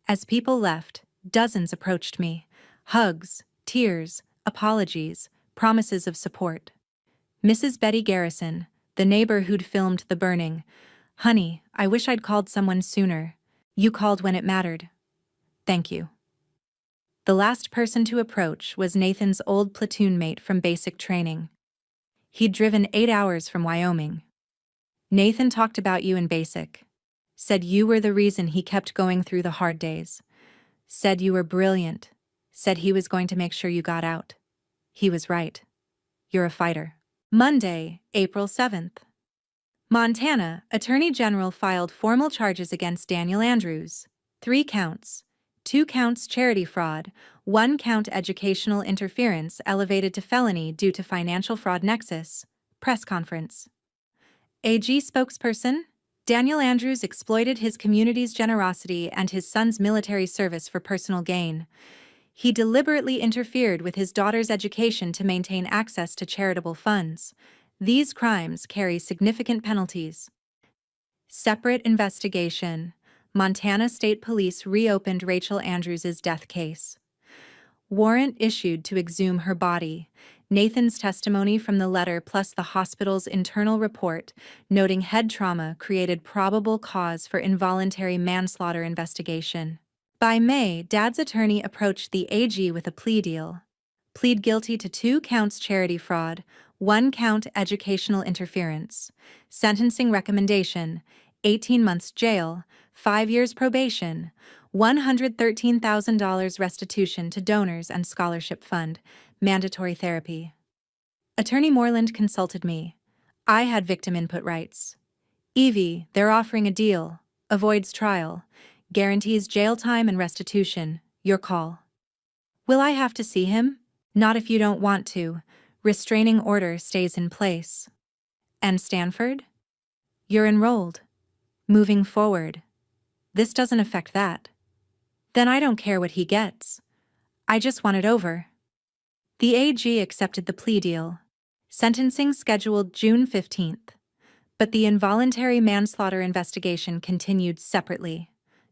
As people left, dozens approached me. Hugs, tears, apologies, promises of support. Mrs. Betty Garrison, the neighbor who'd filmed the burning. Honey, I wish I'd called someone sooner. You called when it mattered. Thank you. The last person to approach was Nathan's old platoon mate from basic training. He'd driven 8 hours from Wyoming. Nathan talked about you in basic. Said you were the reason he kept going through the hard days. Said you were brilliant. Said he was going to make sure you got out. He was right. You're a fighter. Monday, April 7th. Montana Attorney General filed formal charges against Daniel Andrews. 3 counts. 2 counts charity fraud, 1 count educational interference elevated to felony due to financial fraud nexus. Press conference. AG spokesperson? Daniel Andrews exploited his community's generosity and his son's military service for personal gain. He deliberately interfered with his daughter's education to maintain access to charitable funds. These crimes carry significant penalties. Separate investigation. Montana State Police reopened Rachel Andrews' death case. Warrant issued to exhume her body. Nathan's testimony from the letter plus the hospital's internal report, noting head trauma, created probable cause for involuntary manslaughter investigation. By May, Dad's attorney approached the AG with a plea deal. Plead guilty to 2 counts charity fraud, 1 count educational interference. Sentencing recommendation: 18 months jail, 5 years probation, $113,000 restitution to donors and scholarship fund, mandatory therapy. Attorney Moreland consulted me. I had victim input rights. Evie, they're offering a deal. Avoids trial. Guarantees jail time and restitution. Your call. Will I have to see him? Not if you don't want to. Restraining order stays in place. And Stanford? You're enrolled. Moving forward. This doesn't affect that. Then I don't care what he gets. I just want it over. The AG accepted the plea deal. Sentencing scheduled June 15th. But the involuntary manslaughter investigation continued separately.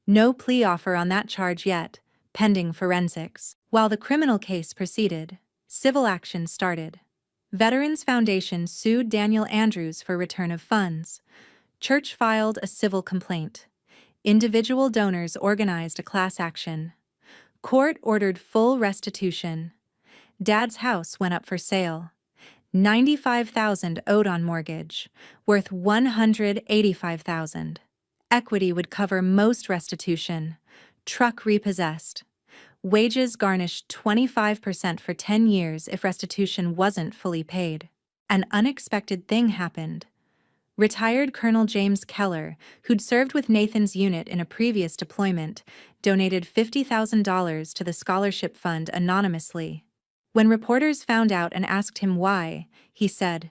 No plea offer on that charge yet, pending forensics. While the criminal case proceeded, civil action started. Veterans Foundation sued Daniel Andrews for return of funds. Church filed a civil complaint. Individual donors organized a class action. Court ordered full restitution. Dad's house went up for sale. $95,000 owed on mortgage, worth $185,000. Equity would cover most restitution. Truck repossessed. Wages garnished 25% for 10 years if restitution wasn't fully paid. An unexpected thing happened. Retired Colonel James Keller, who'd served with Nathan's unit in a previous deployment, donated $50,000 to the scholarship fund anonymously. When reporters found out and asked him why, he said,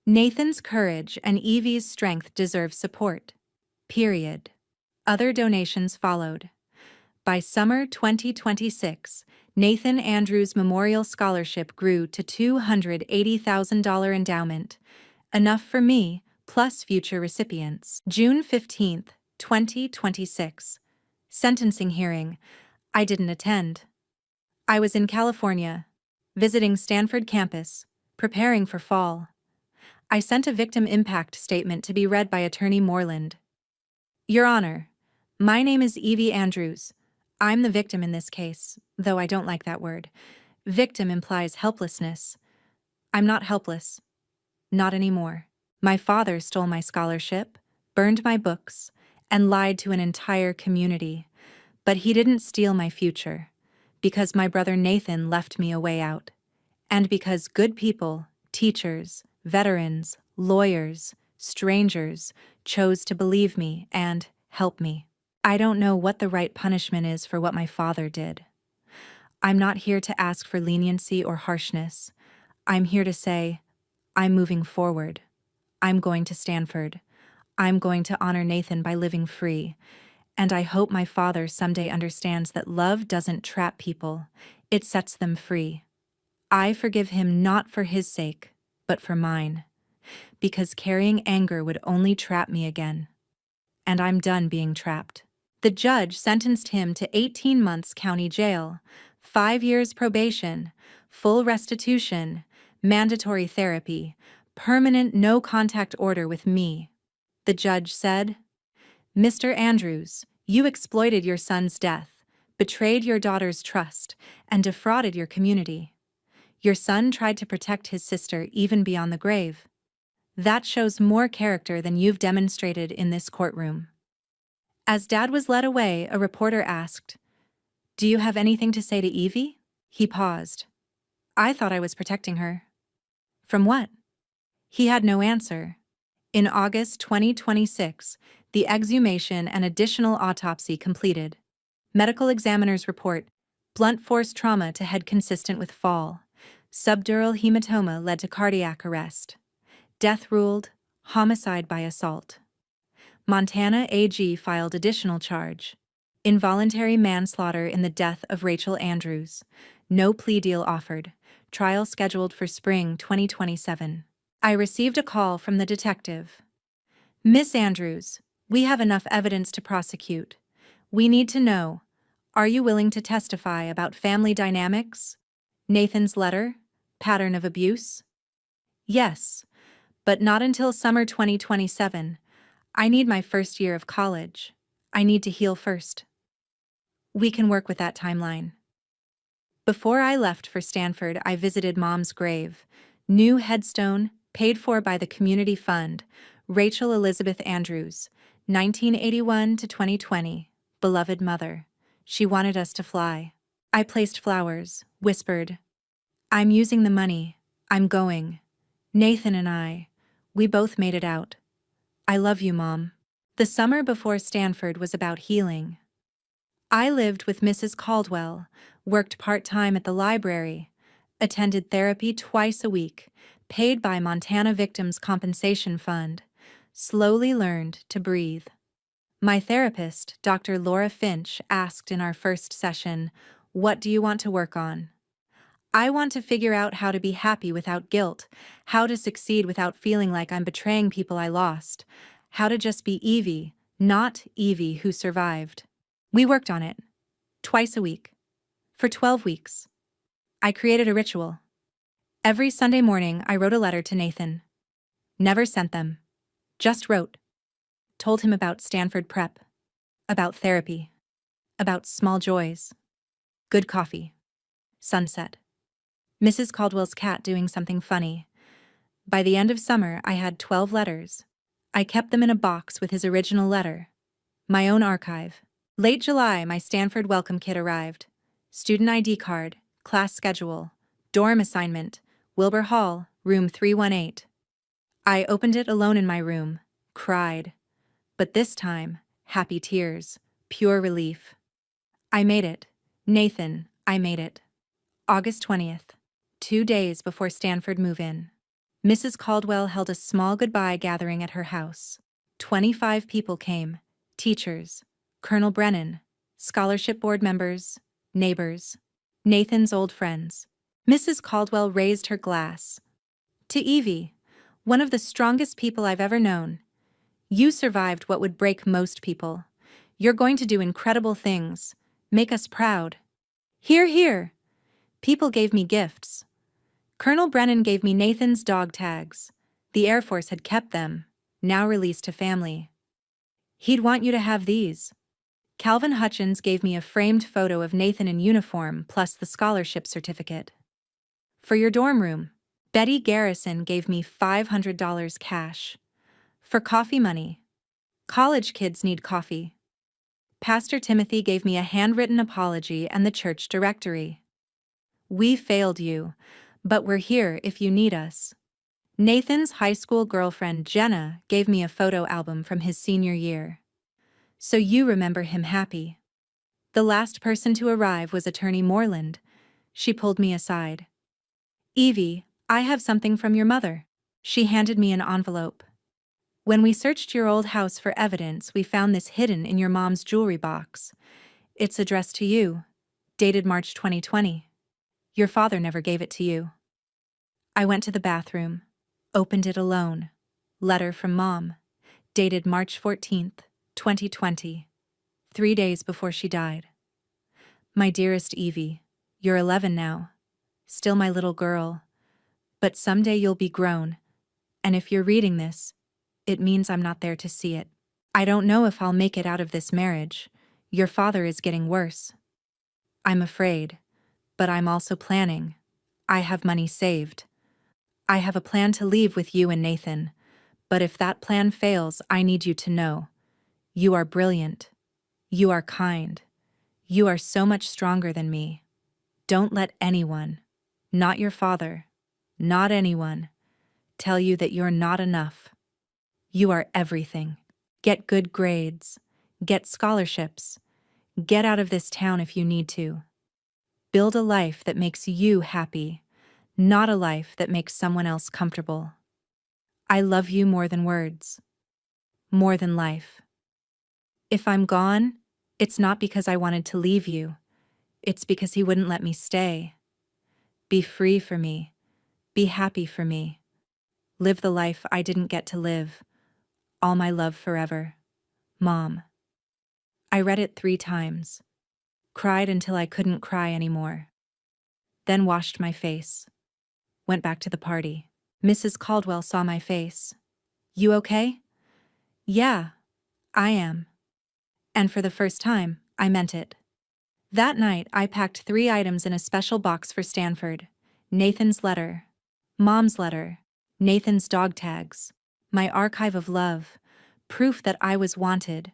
"Nathan's courage and Evie's strength deserve support. Period." Other donations followed. By summer 2026, Nathan Andrews' Memorial Scholarship grew to $280,000 endowment, enough for me, plus future recipients. June 15th, 2026. Sentencing hearing. I didn't attend. I was in California, visiting Stanford campus, preparing for fall. I sent a victim impact statement to be read by Attorney Moreland. Your Honor, my name is Evie Andrews. I'm the victim in this case, though I don't like that word. Victim implies helplessness. I'm not helpless. Not anymore. My father stole my scholarship, burned my books, and lied to an entire community. But he didn't steal my future, because my brother Nathan left me a way out. And because good people, teachers, veterans, lawyers, strangers, chose to believe me and help me. I don't know what the right punishment is for what my father did. I'm not here to ask for leniency or harshness. I'm here to say, I'm moving forward. I'm going to Stanford. I'm going to honor Nathan by living free. And I hope my father someday understands that love doesn't trap people, it sets them free. I forgive him not for his sake, but for mine. Because carrying anger would only trap me again. And I'm done being trapped. The judge sentenced him to 18 months county jail, 5 years probation, full restitution, mandatory therapy, permanent no-contact order with me. The judge said, "Mr. Andrews, you exploited your son's death, betrayed your daughter's trust, and defrauded your community. Your son tried to protect his sister even beyond the grave. That shows more character than you've demonstrated in this courtroom. As Dad was led away, a reporter asked, "Do you have anything to say to Evie?" He paused. I thought I was protecting her. From what? He had no answer. In August 2026, the exhumation and additional autopsy completed. Medical examiners report blunt force trauma to head consistent with fall. Subdural hematoma led to cardiac arrest. Death ruled homicide by assault. Montana AG filed additional charge. Involuntary manslaughter in the death of Rachel Andrews. No plea deal offered. Trial scheduled for spring 2027. I received a call from the detective. "Miss Andrews, we have enough evidence to prosecute. We need to know, are you willing to testify about family dynamics? Nathan's letter? Pattern of abuse?" "Yes, but not until summer 2027. I need my first year of college. I need to heal first." "We can work with that timeline." Before I left for Stanford, I visited Mom's grave. New headstone, paid for by the Community Fund. Rachel Elizabeth Andrews, 1981 to 2020. Beloved mother. She wanted us to fly. I placed flowers, whispered, "I'm using the money. I'm going. Nathan and I, we both made it out. I love you, Mom." The summer before Stanford was about healing. I lived with Mrs. Caldwell, worked part-time at the library, attended therapy twice a week, paid by Montana Victims Compensation Fund, slowly learned to breathe. My therapist, Dr. Laura Finch, asked in our first session, "What do you want to work on?" "I want to figure out how to be happy without guilt, how to succeed without feeling like I'm betraying people I lost, how to just be Evie, not Evie who survived." We worked on it, twice a week, for 12 weeks. I created a ritual. Every Sunday morning, I wrote a letter to Nathan. Never sent them. Just wrote. Told him about Stanford prep, about therapy, about small joys, good coffee, sunset, Mrs. Caldwell's cat doing something funny. By the end of summer, I had 12 letters. I kept them in a box with his original letter. My own archive. Late July, my Stanford welcome kit arrived. Student ID card, class schedule, dorm assignment, Wilbur Hall, room 318. I opened it alone in my room, cried. But this time, happy tears, pure relief. I made it. Nathan, I made it. August 20th, 2 days before Stanford move-in. Mrs. Caldwell held a small goodbye gathering at her house. 25 people came, teachers, Colonel Brennan, scholarship board members, neighbors, Nathan's old friends. Mrs. Caldwell raised her glass. "To Evie, one of the strongest people I've ever known. You survived what would break most people. You're going to do incredible things. Make us proud." Hear, hear. People gave me gifts. Colonel Brennan gave me Nathan's dog tags. The Air Force had kept them, now released to family. "He'd want you to have these." Calvin Hutchins gave me a framed photo of Nathan in uniform plus the scholarship certificate. "For your dorm room." Betty Garrison gave me $500 cash. "For coffee money. College kids need coffee." Pastor Timothy gave me a handwritten apology and the church directory. "We failed you, but we're here if you need us." Nathan's high school girlfriend Jenna gave me a photo album from his senior year. "So you remember him happy." The last person to arrive was Attorney Moreland. She pulled me aside. "Evie, I have something from your mother." She handed me an envelope. "When we searched your old house for evidence, we found this hidden in your mom's jewelry box. It's addressed to you, dated March 2020. Your father never gave it to you." I went to the bathroom, opened it alone. Letter from Mom, dated March 14th, 2020, 3 days before she died. "My dearest Evie, you're 11 now, still my little girl, but someday you'll be grown, and if you're reading this, it means I'm not there to see it. I don't know if I'll make it out of this marriage. Your father is getting worse. I'm afraid, but I'm also planning. I have money saved. I have a plan to leave with you and Nathan. But if that plan fails, I need you to know. You are brilliant. You are kind. You are so much stronger than me. Don't let anyone, not your father, not anyone, tell you that you're not enough. You are everything. Get good grades. Get scholarships. Get out of this town if you need to. Build a life that makes you happy, not a life that makes someone else comfortable. I love you more than words. More than life. If I'm gone, it's not because I wanted to leave you. It's because he wouldn't let me stay. Be free for me. Be happy for me. Live the life I didn't get to live. All my love forever. Mom. I read it 3 times. Cried until I couldn't cry anymore. Then washed my face. Went back to the party. Mrs. Caldwell saw my face. You okay? Yeah, I am. And for the first time, I meant it. That night, I packed 3 items in a special box for Stanford. Nathan's letter. Mom's letter. Nathan's dog tags. My archive of love. Proof that I was wanted.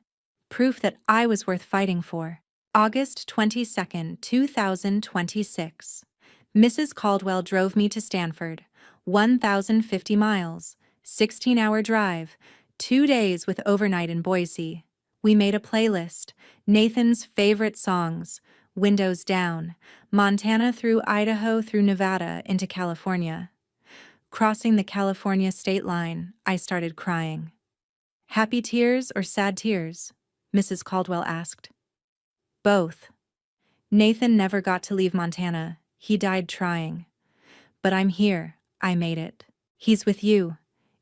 Proof that I was worth fighting for. August 22nd, 2026. Mrs. Caldwell drove me to Stanford. 1,050 miles. 16-hour drive. 2 days with overnight in Boise. We made a playlist. Nathan's favorite songs. Windows down. Montana through Idaho through Nevada into California. Crossing the California state line, I started crying. Happy tears or sad tears? Mrs. Caldwell asked. Both. Nathan never got to leave Montana. He died trying. But I'm here. I made it. He's with you.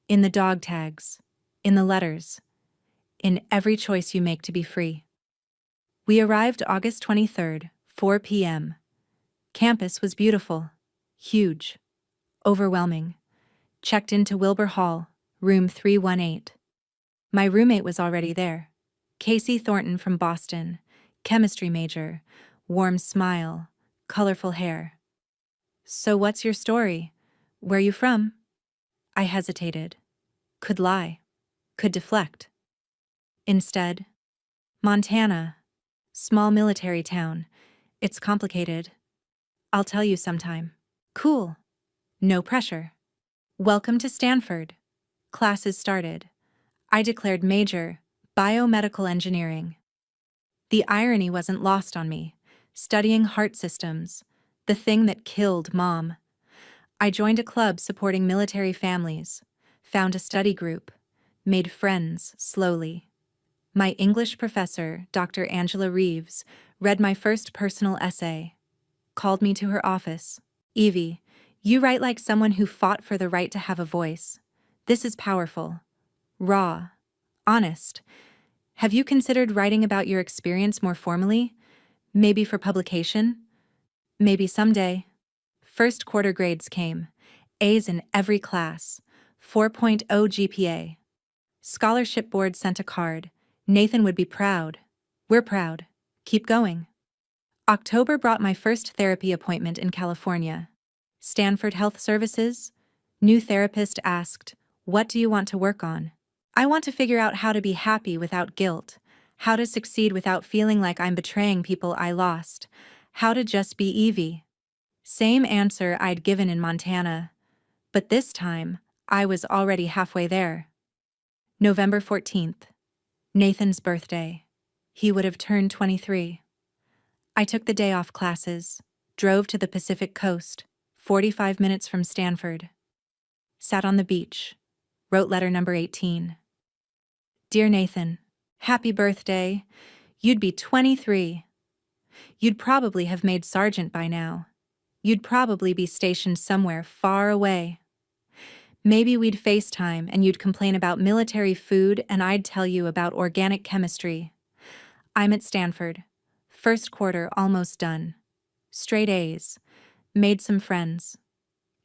In the dog tags. In the letters. In every choice you make to be free. We arrived August 23rd, 4 p.m. Campus was beautiful. Huge. Overwhelming. Checked into Wilbur Hall, room 318. My roommate was already there. Casey Thornton from Boston. Chemistry major. Warm smile. Colorful hair. So what's your story? Where you from? I hesitated. Could lie. Could deflect. Instead, Montana. Small military town. It's complicated. I'll tell you sometime. Cool. No pressure. Welcome to Stanford. Classes started. I declared major, biomedical engineering. The irony wasn't lost on me. Studying heart systems. The thing that killed Mom. I joined a club supporting military families. Found a study group. Made friends, slowly. My English professor, Dr. Angela Reeves, read my first personal essay. Called me to her office. Evie, you write like someone who fought for the right to have a voice. This is powerful. Raw. Honest. Have you considered writing about your experience more formally? Maybe for publication? Maybe someday. First quarter grades came. A's in every class. 4.0 GPA. Scholarship board sent a card. Nathan would be proud. We're proud. Keep going. October brought my first therapy appointment in California. Stanford Health Services. New therapist asked, "What do you want to work on?" I want to figure out how to be happy without guilt, how to succeed without feeling like I'm betraying people I lost, how to just be Evie. Same answer I'd given in Montana, but this time, I was already halfway there. November 14th. Nathan's birthday. He would have turned 23. I took the day off classes, drove to the Pacific Coast, 45 minutes from Stanford. Sat on the beach, wrote letter number 18. Dear Nathan, happy birthday. You'd be 23. You'd probably have made sergeant by now. You'd probably be stationed somewhere far away. Maybe we'd FaceTime and you'd complain about military food and I'd tell you about organic chemistry. I'm at Stanford. First quarter almost done. Straight A's. Made some friends.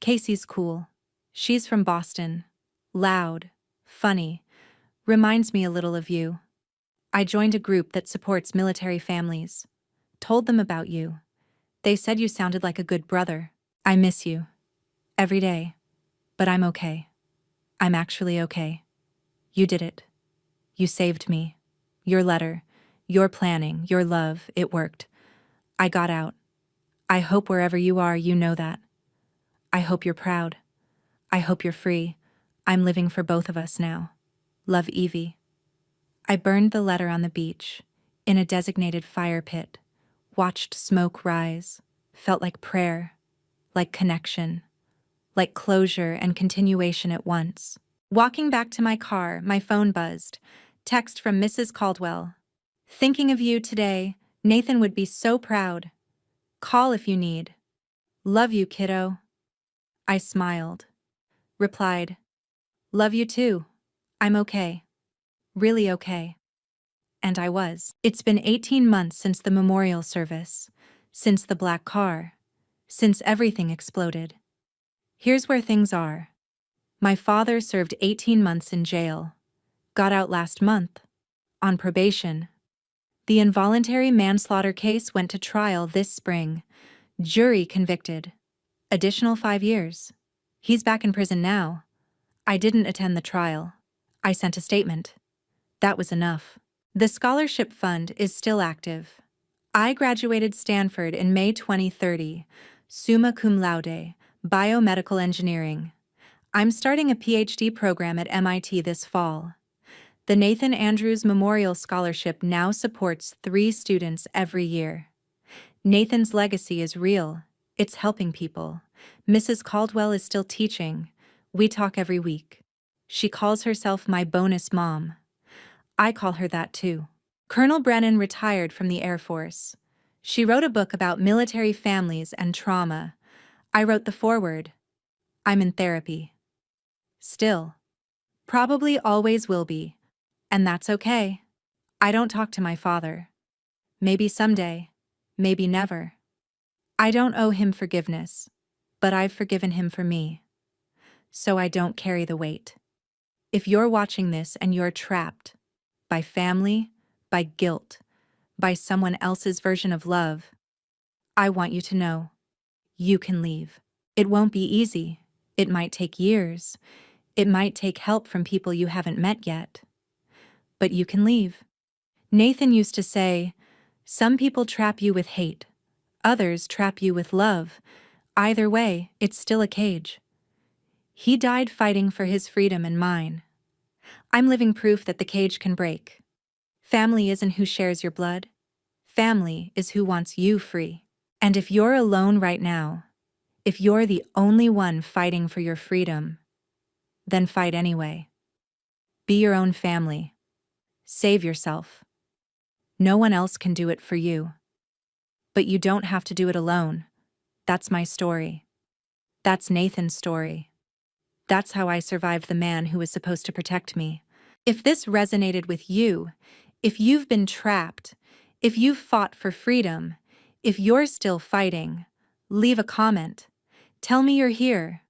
Casey's cool. She's from Boston. Loud. Funny. Reminds me a little of you. I joined a group that supports military families. Told them about you. They said you sounded like a good brother. I miss you. Every day. But I'm okay. I'm actually okay. You did it. You saved me. Your letter, your planning, your love, it worked. I got out. I hope wherever you are, you know that. I hope you're proud. I hope you're free. I'm living for both of us now. Love, Evie. I burned the letter on the beach, in a designated fire pit, watched smoke rise, felt like prayer, like connection, like closure and continuation at once. Walking back to my car, my phone buzzed. Text from Mrs. Caldwell. Thinking of you today, Nathan would be so proud. Call if you need. Love you, kiddo. I smiled. Replied, love you too. I'm okay. Really okay. And I was. It's been 18 months since the memorial service, since the black car, since everything exploded. Here's where things are. My father served 18 months in jail, got out last month, on probation. The involuntary manslaughter case went to trial this spring. Jury convicted. Additional 5 years. He's back in prison now. I didn't attend the trial. I sent a statement. That was enough. The scholarship fund is still active. I graduated Stanford in May 2030, summa cum laude, biomedical engineering. I'm starting a PhD program at MIT this fall. The Nathan Andrews Memorial Scholarship now supports 3 students every year. Nathan's legacy is real. It's helping people. Mrs. Caldwell is still teaching. We talk every week. She calls herself my bonus mom. I call her that too. Colonel Brennan retired from the Air Force. She wrote a book about military families and trauma. I wrote the foreword. I'm in therapy. Still. Probably always will be. And that's okay. I don't talk to my father. Maybe someday. Maybe never. I don't owe him forgiveness, but I've forgiven him for me. So I don't carry the weight. If you're watching this and you're trapped by family, by guilt, by someone else's version of love, I want you to know you can leave. It won't be easy. It might take years. It might take help from people you haven't met yet. But you can leave. Nathan used to say, some people trap you with hate. Others trap you with love. Either way, it's still a cage. He died fighting for his freedom and mine. I'm living proof that the cage can break. Family isn't who shares your blood. Family is who wants you free. And if you're alone right now, if you're the only one fighting for your freedom, then fight anyway. Be your own family. Save yourself. No one else can do it for you. But you don't have to do it alone. That's my story. That's Nathan's story. That's how I survived the man who was supposed to protect me. If this resonated with you, if you've been trapped, if you've fought for freedom, if you're still fighting, leave a comment. Tell me you're here.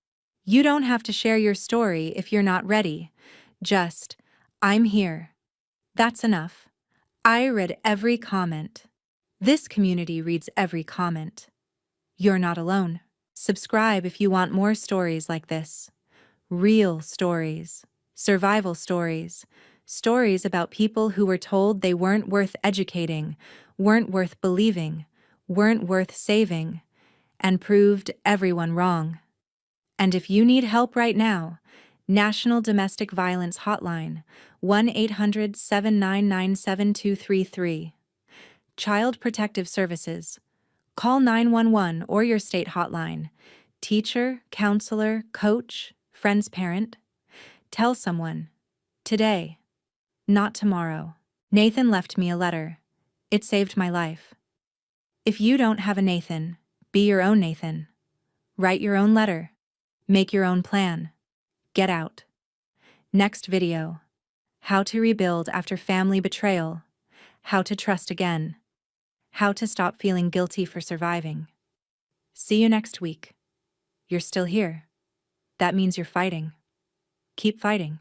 You don't have to share your story if you're not ready. Just, I'm here. That's enough. I read every comment. This community reads every comment. You're not alone. Subscribe if you want more stories like this. Real stories. Survival stories. Stories about people who were told they weren't worth educating, weren't worth believing, weren't worth saving, and proved everyone wrong. And if you need help right now, National Domestic Violence Hotline, 1-800-799-7233. Child Protective Services. Call 911 or your state hotline. Teacher, counselor, coach, friend's parent. Tell someone. Today. Not tomorrow. Nathan left me a letter. It saved my life. If you don't have a Nathan, be your own Nathan. Write your own letter. Make your own plan. Get out. Next video. How to rebuild after family betrayal. How to trust again. How to stop feeling guilty for surviving. See you next week. You're still here. That means you're fighting. Keep fighting.